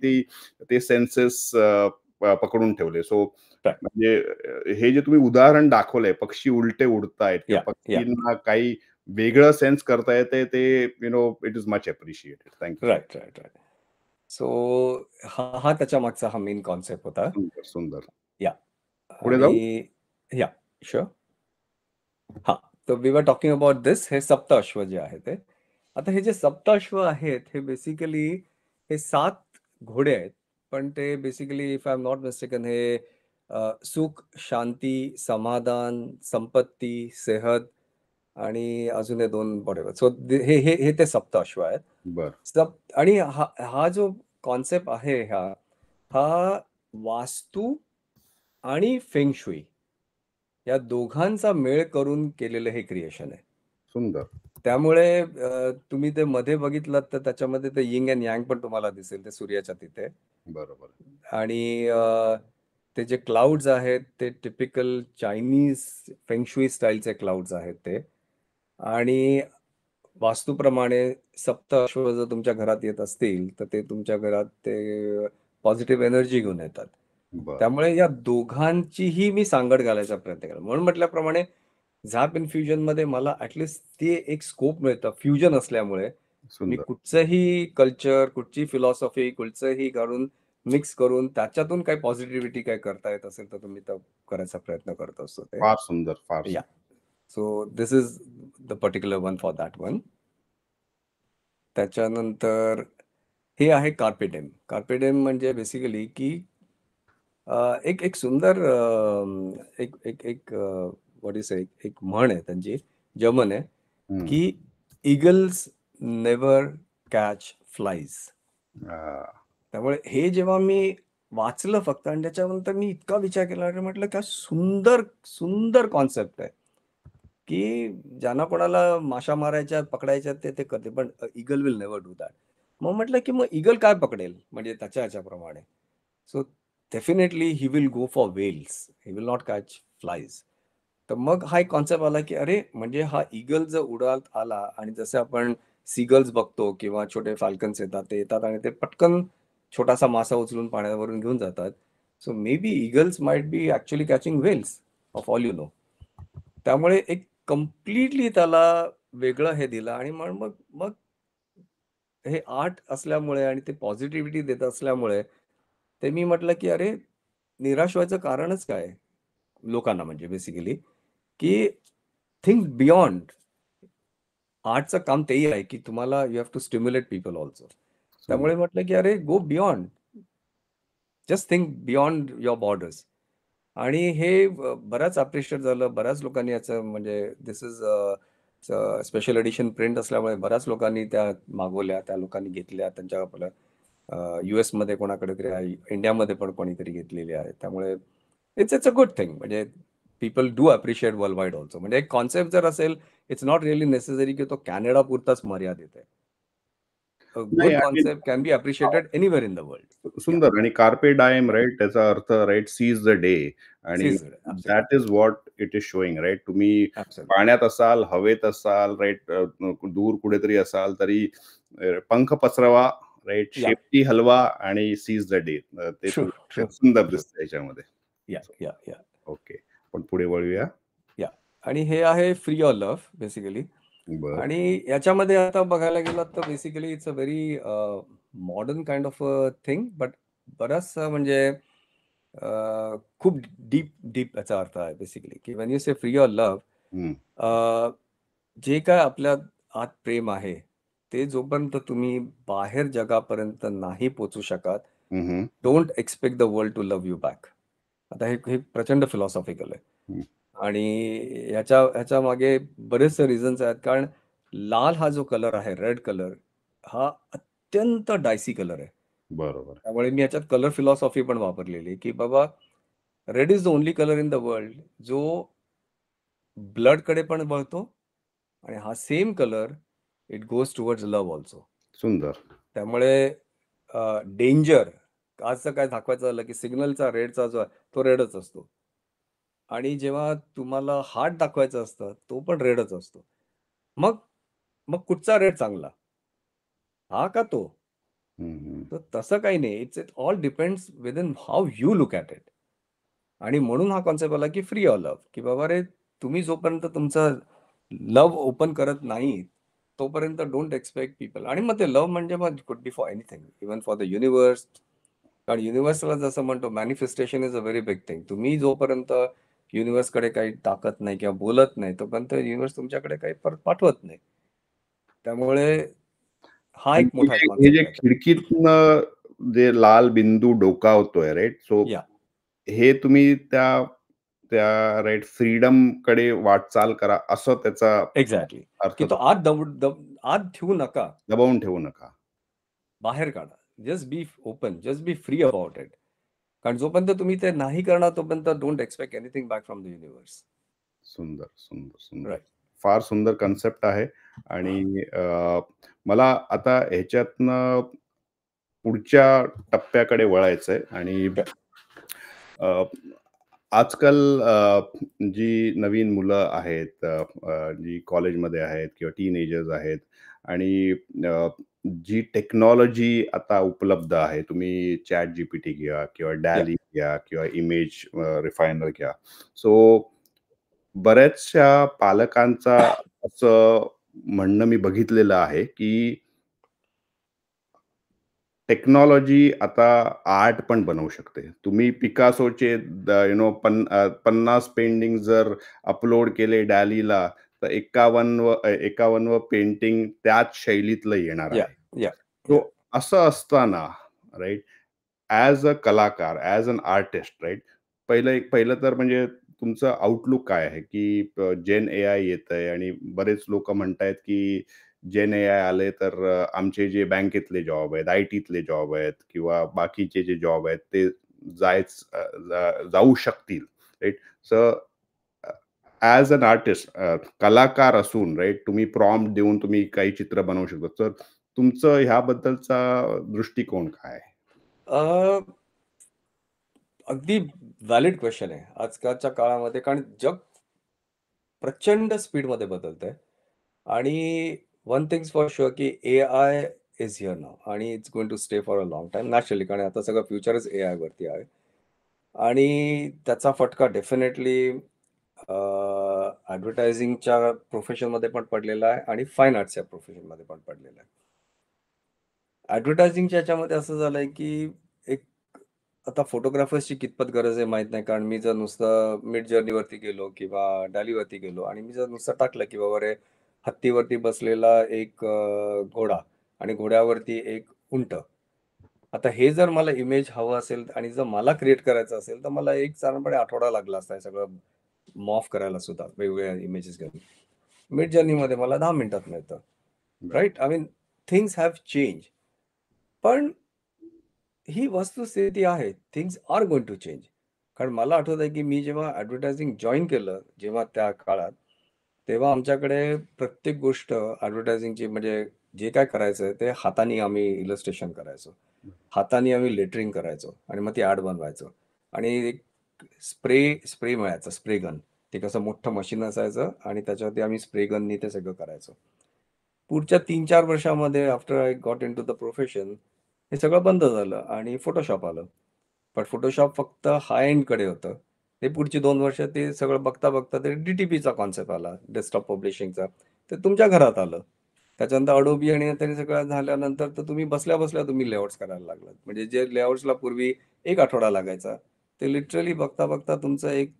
[SPEAKER 1] ते सेन्सेस पकडून ठेवले. So
[SPEAKER 2] right.
[SPEAKER 1] म्हणजे हे जे तुम्ही उदाहरण दाखवलंय, पक्षी उलटे उडतायत किंवा
[SPEAKER 2] या, या.
[SPEAKER 1] पक्षींना काही वेगळं सेन्स करता येतंय, ते it is much appreciated. Thank you so
[SPEAKER 2] right, right, right. So हा त्याच्यामागचा हा मेन कॉन्सेप्ट होता.
[SPEAKER 1] सुंदर, सुंदर.
[SPEAKER 2] या
[SPEAKER 1] पुढे
[SPEAKER 2] आणि
[SPEAKER 1] जाऊ?
[SPEAKER 2] या शुअर. हां. तर वी वर टॉकिंग अबाउट दिस हे सप्तअश्व जे आहे ते. आता हे जे सप्तअश्व आहेत हे बेसिकली हे 7 घोडे आहेत. पण ते basically if I am not mistaken हे सुख, शांती, समाधान, संपत्ती, सेहत आणि अजून हे 2 व्हॉटएव्हर. सो हे हे हे ते सप्तअश्व आहेत.
[SPEAKER 1] बरं.
[SPEAKER 2] आणि हा हा जो कॉन्सेप्ट आहे हा वास्तू आणि फेंग शुई या दोघांचा मेळ करून केलेलं हे क्रिएशन आहे.
[SPEAKER 1] सुंदर.
[SPEAKER 2] त्यामुळे तुम्ही ते मध्ये बघितलात तर त्याच्यामध्ये ते यिंग एंड यांग पण तुम्हाला दिसेल ते सूर्याच्या तिथे.
[SPEAKER 1] बरोबर.
[SPEAKER 2] आणि ते जे क्लाउड्स आहेत ते टिपिकल चायनीज फेंग शुई स्टाईलचे क्लाउड्स आहेत ते. आणि वास्तूप्रमाणे सप्तअश्व जर तुमच्या घरात येत असतील, तर ते तुमच्या घरात ते पॉझिटिव्ह एनर्जी घेऊन येतात.
[SPEAKER 1] बरं.
[SPEAKER 2] त्यामुळे या दोघांचीही मी सांगड घालायचा प्रयत्न केला. म्हणून म्हटल्याप्रमाणे झॅप इन्फ्युजनमध्ये मला ॲटलीस्ट ते एक स्कोप मिळतं फ्युजन असल्यामुळे. मी
[SPEAKER 1] सुंदर.
[SPEAKER 2] कुठचंही कल्चर, कुठची फिलॉसॉफी, कुठचंही घालून मिक्स करून त्याच्यातून काही पॉझिटिव्हिटी काय करता येत असेल तर मी तर करायचा प्रयत्न करत असतो ते.
[SPEAKER 1] फार सुंदर, फार
[SPEAKER 2] या.
[SPEAKER 1] सुंदर.
[SPEAKER 2] So this is the particular one for that one. त्याच्यानंतर हे आहे कार्पे डिम. कार्पे डिम म्हणजे बेसिकली की एक एक सुंदर एक एक एक व्हॉट यू से एक म्हण आहे त्यांची, जर्मन आहे,
[SPEAKER 1] हं.
[SPEAKER 2] की ईगल्स नेव्हर कॅच फ्लाईज.
[SPEAKER 1] हां.
[SPEAKER 2] त्यामुळे हे जेव्हा मी वाचलं फक्त आणि त्याच्यानंतर मी इतका विचार केला आणि म्हटलं काय सुंदर, सुंदर कॉन्सेप्ट आहे, की ज्यांना कोणाला माशा मारायच्या, पकडायच्या ते करते. पण eagle will never do that. मग म्हटलं, की मग ईगल काय पकडेल? म्हणजे त्याच्या ह्याच्याप्रमाणे. So definitely he will go for whales. He will not catch flies. तर मग हा एक कॉन्सेप्ट आला, की अरे म्हणजे हा ईगल जर उडत आला आणि जसे आपण सीगल्स बघतो किंवा छोटे फाल्कन्स येतात, ते येतात आणि ते पटकन छोटासा मासा उचलून पाण्यावरून घेऊन जातात. So may be eagles might be actually catching whales of all you know. त्यामुळे एक कंप्लीटली त्याला वेगळं हे दिलं आणि मग मग मग हे आर्ट असल्यामुळे आणि ते पॉझिटिव्हिटी देत असल्यामुळे, ते मी म्हटलं, की अरे निराश व्हायचं कारणच काय आहे? लोकांना म्हणजे बेसिकली, की थिंक बियॉन्ड. आर्टचं काम तेही आहे, की तुम्हाला you have to stimulate people also.
[SPEAKER 1] सुंदर.
[SPEAKER 2] त्यामुळे म्हटलं, की अरे go beyond. Just think beyond your borders. आणि हे बऱ्याच अप्रिशिएट झालं. बऱ्याच लोकांनी याचं म्हणजे this is special edition print असल्यामुळे बऱ्याच लोकांनी त्या मागवल्या. त्या लोकांनी घेतल्या. त्यांच्या आपल्या यूएसमध्ये कोणाकडे तरी आहे. इंडियामध्ये पण कोणीतरी घेतलेली आहे. त्यामुळे it's it's a good thing. म्हणजे people do appreciate world wide also. म्हणजे एक कॉन्सेप्ट जर असेल, इट्स नॉट रिअली नेसेसरी की तो कॅनडापुरताच मर्यादित आहे. अ
[SPEAKER 1] नाही
[SPEAKER 2] गुड
[SPEAKER 1] आणि
[SPEAKER 2] concept can be appreciated anywhere in the world. Yeah.
[SPEAKER 1] सुंदर आणि कार्पे डायम राइट त्याचा अर्थ राइट सीज द डे आणि
[SPEAKER 2] seize absolutely.
[SPEAKER 1] That is what it is showing right. तुम्ही
[SPEAKER 2] ॲब्सोल्युटली.
[SPEAKER 1] पाण्यात असाल, हवेत असाल, राइट दूर कुठेतरी असाल तरी पंख पसरवा, राइट
[SPEAKER 2] या.
[SPEAKER 1] शेपटी हलवा आणि सीज द डे. ते
[SPEAKER 2] ट्रू,
[SPEAKER 1] ते
[SPEAKER 2] ट्रू,
[SPEAKER 1] सुंदर
[SPEAKER 2] ट्रू.
[SPEAKER 1] दिसतं याच्यामध्ये.
[SPEAKER 2] या, या, या,
[SPEAKER 1] ओके. पण पुढे वळूया.
[SPEAKER 2] या. आणि हे आहे फ्री ऑर लव्ह बेसिकली.
[SPEAKER 1] बरं.
[SPEAKER 2] आणि याच्यामध्ये आता बघायला गेलात तर basically it's a very modern kind of thing, but बराचसा म्हणजे खूप डीप डीप याचा अर्थ आहे बेसिकली, की when you say free or
[SPEAKER 1] हं.
[SPEAKER 2] लव्ह, जे काय आपल्या आत प्रेम आहे, ते जोपर्यंत तुम्ही बाहेर जगापर्यंत नाही पोहोचू शकत,
[SPEAKER 1] हं, हं.
[SPEAKER 2] Don't expect the world to love you back. आता हे हे प्रचंड फिलॉसॉफिकल आहे.
[SPEAKER 1] हं.
[SPEAKER 2] आणि ह्याच्या मागे बरेचसे रिझन्स आहेत. कारण लाल हा जो कलर आहे, रेड कलर, हा अत्यंत डायसी कलर आहे.
[SPEAKER 1] बरोबर.
[SPEAKER 2] त्यामुळे मी ह्याच्यात कलर फिलॉसॉफी पण वापरलेली आहे, की बाबा red is the only colour in the world जो ब्लडकडे पण वळतो आणि हा same colour it goes towards love also.
[SPEAKER 1] सुंदर.
[SPEAKER 2] त्यामुळे डेंजर असं काय दाखवायचं झालं, की सिग्नलचा रेडचा जो आहे, तो रेडच असतो. आणि जेव्हा तुम्हाला हार्ट दाखवायचं असतं, तो पण रेडच असतो. मग मग कुठचा रेड चांगला? हा का तो?
[SPEAKER 1] हं, हं.
[SPEAKER 2] तर तसं काही नाही. It all depends within how you look at it. आणि म्हणून हा कन्सेप्ट आला, की फ्री ऑर लव्ह, की बाबा रे, तुम्ही जोपर्यंत तुमचं लव्ह ओपन करत नाही, तोपर्यंत डोंट एक्सपेक्ट पीपल. आणि मग ते लव्ह म्हणजे मग could be for anything, even for the universe. कारण युनिव्हर्सला जसं म्हणतो manifestation is a very big thing. तुम्ही जोपर्यंत युनिव्हर्सकडे काही टाकत नाही किंवा बोलत नाही, तोपर्यंत युनिव्हर्स तुमच्याकडे काही परत पाठवत नाही. त्यामुळे हा
[SPEAKER 1] आणि
[SPEAKER 2] एक
[SPEAKER 1] हे
[SPEAKER 2] मोठा
[SPEAKER 1] जे हे जे
[SPEAKER 2] कॉन्सेप्ट आहे.
[SPEAKER 1] खिडकीतनं जे लाल बिंदू डोकावतोय राइट. सो
[SPEAKER 2] या.
[SPEAKER 1] हे तुम्ही त्या त्या राइट फ्रीडमकडे वाटचाल करा असं त्याचा
[SPEAKER 2] एक्झॅक्टली.
[SPEAKER 1] अर्थ
[SPEAKER 2] की तो आत आत ठेवू नका.
[SPEAKER 1] दबावून ठेवू नका.
[SPEAKER 2] बाहेर काढा. Just be open, just be free about it. कारण जोपर्यंत तुम्ही ते नाही करणार, तोपर्यंत don't expect anything back from the universe.
[SPEAKER 1] सुंदर, सुंदर, सुंदर.
[SPEAKER 2] राइट.
[SPEAKER 1] फार सुंदर कन्सेप्ट आहे आणि मला आता ह्याच्यातनं पुढच्या टप्प्याकडे वळायचंय आणि अ, आजकाल जी नवीन मुलं आहेत, जी कॉलेजमध्ये आहेत किंवा टीनेजर्स आहेत आणि अ, जी टेक्नॉलॉजी आता उपलब्ध आहे. तुम्ही ChatGPT घ्या किंवा
[SPEAKER 2] या.
[SPEAKER 1] DALL-E घ्या किंवा इमेज रिफायनर घ्या. सो बऱ्याचशा पालकांचा असं म्हणणं मी बघितलेलं आहे, की टेक्नॉलॉजी आता आर्ट पण बनवू शकते. तुम्ही पिकासोचे 50 पेंटिंग जर अपलोड केले DALL-Eला, तर 51व पेंटिंग त्याच शैलीतलं येणार
[SPEAKER 2] या.
[SPEAKER 1] आहे.
[SPEAKER 2] या.
[SPEAKER 1] सो
[SPEAKER 2] या.
[SPEAKER 1] असं असताना राइट, ॲज अ कलाकार, ॲज अन आर्टिस्ट राइट, पहिलं तर म्हणजे तुमचं आउटलुक काय आहे, की जेन एआय येतंय आणि बरेच लोकं म्हणतायत, की जेन एआय आले तर आमचे जे बँकेतले जॉब आहेत, आय-टीतले जॉब आहेत किंवा बाकीचे जे जॉब आहेत ते जाऊ शकतील, right? So as an artist, कलाकार असून राइट, तुम्ही प्रॉम्प्ट देऊन तुम्ही काही चित्र बनवू शकता. तर तुमचं ह्याबद्दलचा दृष्टिकोन काय आहे?
[SPEAKER 2] अ, अगदी व्हॅलिड क्वेशन आहे. आजकालच्या काळामध्ये कारण जग प्रचंड स्पीडमध्ये बदलतंय आणि वन थिंग्स फॉर शुअर की एआय इज हिअर नाऊ आणि it's going to stay for a long time naturally कारण आता सगळं फ्युचरच एआयवरती आहे. आणि त्याचा फटका डेफिनेटली ॲडव्हर्टायझिंगच्या प्रोफेशनमध्ये पण पडलेला आहे आणि फाईन आर्ट्सच्या प्रोफेशनमध्ये पण पडलेला आहे. ॲडव्हर्टायझिंगच्या ह्याच्यामध्ये असं झालंय, की एक आता फोटोग्राफर्सची कितपत गरज आहे माहीत नाही. कारण मी जर नुसतं मिड जर्नीवरती गेलो किंवा डालीवरती गेलो आणि मी जर नुसतं टाकलं, की बाबा रे हत्तीवरती बसलेला एक घोडा आणि घोड्यावरती एक उंट. आता हे जर मला इमेज हवं असेल आणि जर मला क्रिएट करायचं असेल, तर मला एक साधारणपणे आठवडा लागला असता हे सगळं मॉर्फ करायला सुद्धा वेगवेगळ्या इमेजेस घेऊन. मिड जर्नीमध्ये मला 10 मिनिटात मिळतं.
[SPEAKER 1] बरं.
[SPEAKER 2] Right? I mean things have changed. पण ही वस्तुस्थिती आहे. Things are going to change. कारण मला आठवतंय, की मी जेव्हा ॲडव्हर्टायझिंग जॉइन केलं, जेव्हा त्या काळात, तेव्हा आमच्याकडे प्रत्येक गोष्ट ॲडव्हर्टायझिंगची म्हणजे जे काय करायचं ते हाताने आम्ही इलस्ट्रेशन करायचो. हाताने आम्ही लेटरिंग करायचो आणि मग ती ॲड बनवायचो आणि एक स्प्रे मिळायचा, स्प्रे गन. ते कसं मोठं मशीन असायचं आणि त्याच्यावरती आम्ही स्प्रे गननी ते सगळं करायचो. पुढच्या 3-4 वर्षामध्ये after I got into the profession, हे सगळं बंद झालं आणि फोटोशॉप आलं. पण फोटोशॉप फक्त हाय एंडकडे होतं. ते पुढची 2 वर्ष ते सगळं बघता-बघता ते डी-टी-पीचा कन्सेप्ट आला, डेस्कटॉप पब्लिशिंगचा. ते तुमच्या घरात आलं. त्याच्यानंतर Adobe आणि ते सगळं झाल्यानंतर तर तुम्ही बसल्या-बसल्या तुम्ही लेआउट्स करायला लागलात. म्हणजे जे लेआउट्सला पूर्वी 1 आठवडा लागायचा, ते लिटरली बघता-बघता तुमचं एक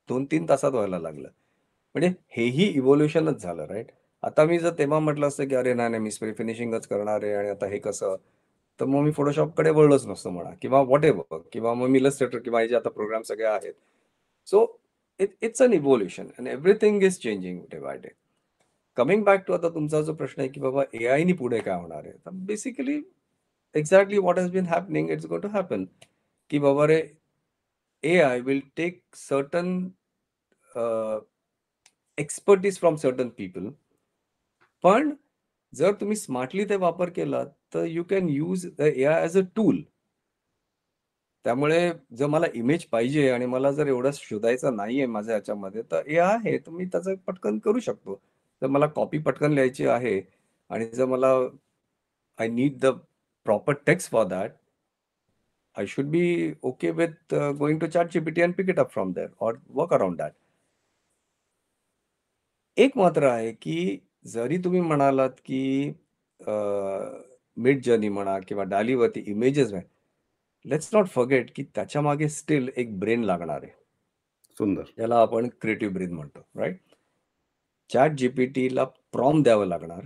[SPEAKER 2] 2-3 तासात व्हायला लागलं. म्हणजे हेही इव्होल्यूशनच झालं, राइट? आता मी जर तेव्हा म्हटलं असतं, की "अरे नाही, नाही, मी स्प्रे फिनिशिंगच करणार आहे आणि आता हे कसं?" तर मग मी Photoshopकडे वळलोच नसतो म्हणा किंवा व्हॉटएव्हर किंवा मग मी Illustrator किंवा हे जे आता प्रोग्राम सगळे आहेत. So it's an evolution and everything is changing day by day. Coming back to आता तुमचा जो प्रश्न आहे, की बाबा एआयनी पुढे काय होणार आहे? तर basically exactly what has been happening it's going to happen, की बाबा रे AI will take certain expertise from certain people. पण जर तुम्ही स्मार्टली ते वापर केलात, तर you can use the AI as a tool. त्यामुळे जर मला इमेज पाहिजे आणि मला जर एवढं शोधायचं नाहीये माझ्या ह्याच्यामध्ये, तर एआय आहे, तर मी त्याचं पटकन करू शकतो. जर मला कॉपी पटकन लिहायची आहे आणि जर मला I need the proper text for that, I should be okay with going to ChatGPT and pick it up from there or work around that. एक मात्र आहे, की जरी तुम्ही म्हणालात, की मिड जर्नी म्हणा किंवा DALL-Eवरती इमेजेस आहे. लेट्स नॉट फॉरगेट, की त्याच्यामागे स्टिल एक ब्रेन लागणार आहे.
[SPEAKER 1] सुंदर.
[SPEAKER 2] त्याला आपण क्रिएटिव्ह ब्रेन म्हणतो, राइट? ChatGPTला प्रॉम्प्ट द्यावं लागणार.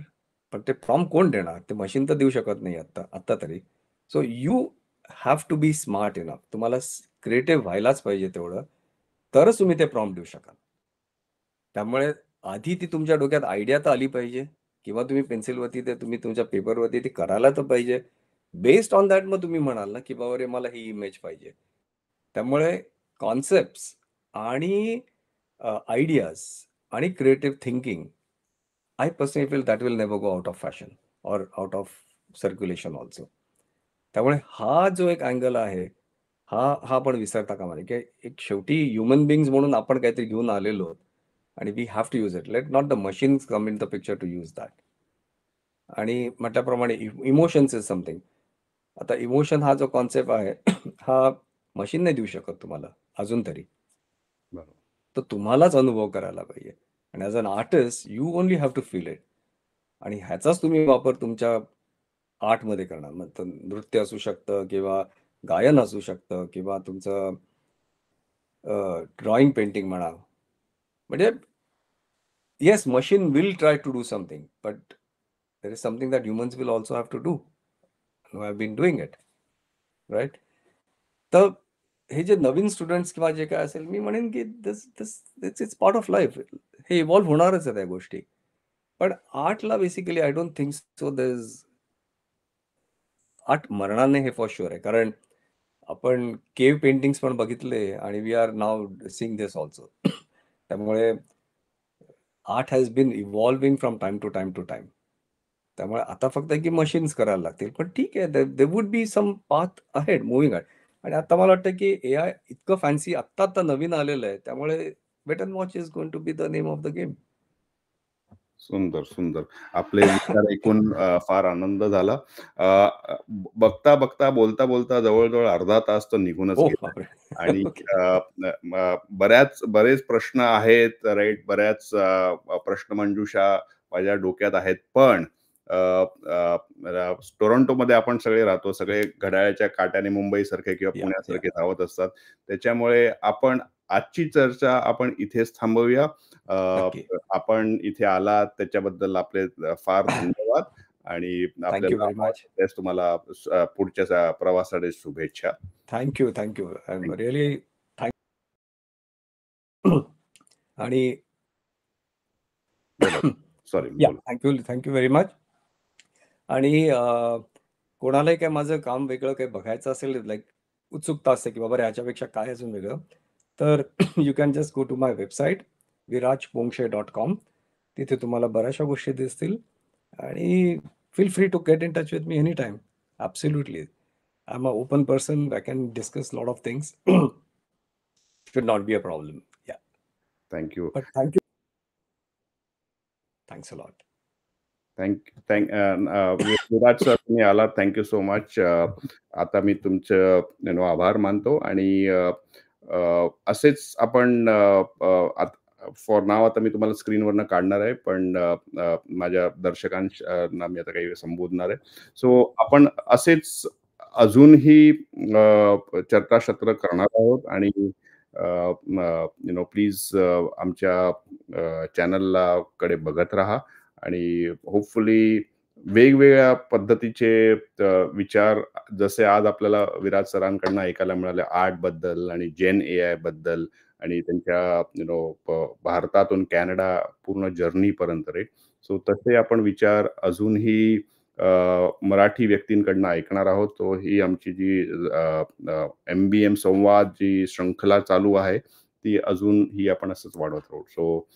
[SPEAKER 2] पण ते प्रॉम्प्ट कोण देणार? ते मशीन तर देऊ शकत नाही आत्ता तरी. So you have to be smart enough. तुम्हाला क्रिएटिव्ह व्हायलाच पाहिजे तेवढं. तरच तुम्ही ते प्रॉम्प्ट देऊ शकाल. त्यामुळे आधी ती तुमच्या डोक्यात आयडिया तर आली पाहिजे किंवा तुम्ही पेन्सिलवरती ते तुम्ही तुमच्या पेपरवरती ते करायला तर पाहिजे. बेस्ड ऑन दॅट मग तुम्ही म्हणाल ना, की बाबा रे मला ही इमेज पाहिजे. त्यामुळे कॉन्सेप्ट्स आणि आयडियाज आणि creative thinking, I personally feel that will never go out of fashion or out of circulation also. त्यामुळे हा जो एक अँगल आहे, हा पण विसरता कामा नये, की एक शेवटी ह्युमन बीइंग्स म्हणून आपण काहीतरी घेऊन आलेलो आहोत आणि we have to use it. Let not the machines come in the picture to use that. आणि म्हटल्याप्रमाणे इमोशन्स इज समथिंग. आता इमोशन हा जो कॉन्सेप्ट आहे हा मशीन नाही देऊ शकत तुम्हाला अजून तरी.
[SPEAKER 1] बरोबर.
[SPEAKER 2] तर तुम्हालाच अनुभव करायला पाहिजे. आणि as an artist you only have to feel it. आणि ह्याचाच तुम्ही वापर तुमच्या आर्टमध्ये करणार. मग तर नृत्य असू शकतं किंवा गायन असू शकतं किंवा तुमचं ड्रॉइंग, पेंटिंग म्हणा. म्हणजे yes, machine will try to do something, but there is something that humans will also have to do. Have I been doing it. Right? तर हे जे नवीन स्टुडंट्स किंवा जे काय असेल, मी म्हणेन की this this it's it's part of life. हे इव्हॉल्व्ह होणारच आहे त्या गोष्टी. पण आर्टला basically I don't think so there is art मरणार नाही हे फॉर शुअर आहे. कारण आपण केव्ह पेंटिंग्स पण बघितले आणि we are now seeing this also. त्यामुळे art has been evolving from time to time to time. त्यामुळे आता फक्त की मशीन्स करायला लागतील. पण ठीक आहे, there would be some path ahead moving ahead. आणि आता मला वाटतं की एआय इतकं फॅन्सी आत्ता नवीन आलेलं आहे. त्यामुळे wait and watch is going to be the name of the game.
[SPEAKER 1] सुंदर, सुंदर. आपले विचार ऐकून फार आनंद झाला. बघता, बघता, बोलता, बोलता जवळ-जवळ अर्धा तास तर निघूनच
[SPEAKER 2] हो,
[SPEAKER 1] गेला
[SPEAKER 2] बापरे!
[SPEAKER 1] आणि
[SPEAKER 2] ओके.
[SPEAKER 1] बरेच प्रश्न आहेत, राइट? बऱ्याच प्रश्नमंजुषा माझ्या डोक्यात आहेत. पण अ, अ, टोरंटोमध्ये आपण सगळे राहतो. सगळे घड्याळाच्या काट्याने मुंबईसारखे किंवा
[SPEAKER 2] या, या.
[SPEAKER 1] पुण्यासारखे धावत असतात. त्याच्यामुळे आजची चर्चा आपण इथेच थांबवूया. अ,
[SPEAKER 2] नक्की.
[SPEAKER 1] आपण इथे आलात त्याच्याबद्दल आपले फार धन्यवाद आणि
[SPEAKER 2] थँक यू
[SPEAKER 1] आपल्याला
[SPEAKER 2] व्हेरी मच.
[SPEAKER 1] तुम्हाला पुढच्या प्रवासासाठी शुभेच्छा.
[SPEAKER 2] Thank you, thank you. I am really thank आणि
[SPEAKER 1] बोला. सॉरी
[SPEAKER 2] या,
[SPEAKER 1] बोला.
[SPEAKER 2] Thank you very much. आणि कोणालाही काय माझं काम वेगळं काही बघायचं असेल, लाइक उत्सुकता असते, की बाबा रे ह्याच्यापेक्षा काय अजून वेगळं, तर you can just go to my website virajpongshe.com. तिथे तुम्हाला बऱ्याचशा गोष्टी दिसतील आणि feel free to get in touch with me any time. Absolutely. I am a open person. I can discuss lot of things. Should not be a problem. Yeah.
[SPEAKER 1] Thank you.
[SPEAKER 2] But thank you. Thanks a lot.
[SPEAKER 1] Viraj sir, तुम्ही आलात. Thank you so much. आता मी तुमचं आभार मानतो आणि असेच आपण फॉर नाव आता मी तुम्हाला स्क्रीनवरनं काढणार आहे, पण माझ्या दर्शकांना मी आता काही संबोधणार आहे. सो आपण असेच अजूनही चर्चासत्र करणार आहोत आणि प्लीज आमच्या चॅनलला कडे बघत राहा आणि होपफुली वेगवेगळ्या पद्धतीचे विचार जसे आज आपल्याला विराज सरांकडनं ऐकायला मिळाले आर्ट बद्दल आणि जेन एआय बद्दल आणि त्यांच्या भारतातून कॅनडा पूर्ण जर्नी पर्यंत रे. सो तसे आपण विचार अजूनही मराठी व्यक्तींकडनं ऐकणार आहोत. तो ही आमची जी एमबीएम संवाद जी शृंखला चालू आहे ती अजून ही आपण असंच वाढवत राहू. सो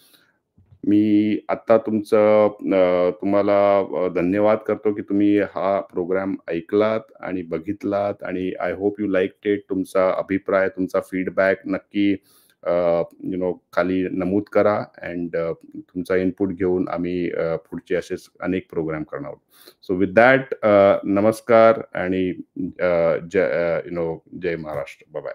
[SPEAKER 1] मी आता तुम्हाला धन्यवाद करतो की तुम्ही हा प्रोग्राम ऐकलात आणि बघितलात आणि I hope you like it. तुमचा अभिप्राय, तुमचा फीडबॅक नक्की खाली नमूद करा अँड तुमचा इनपुट घेऊन आम्ही पुढचे असेच अनेक प्रोग्राम करणार आहोत. सो विथ दॅट नमस्कार आणि जय महाराष्ट्र. Bye bye.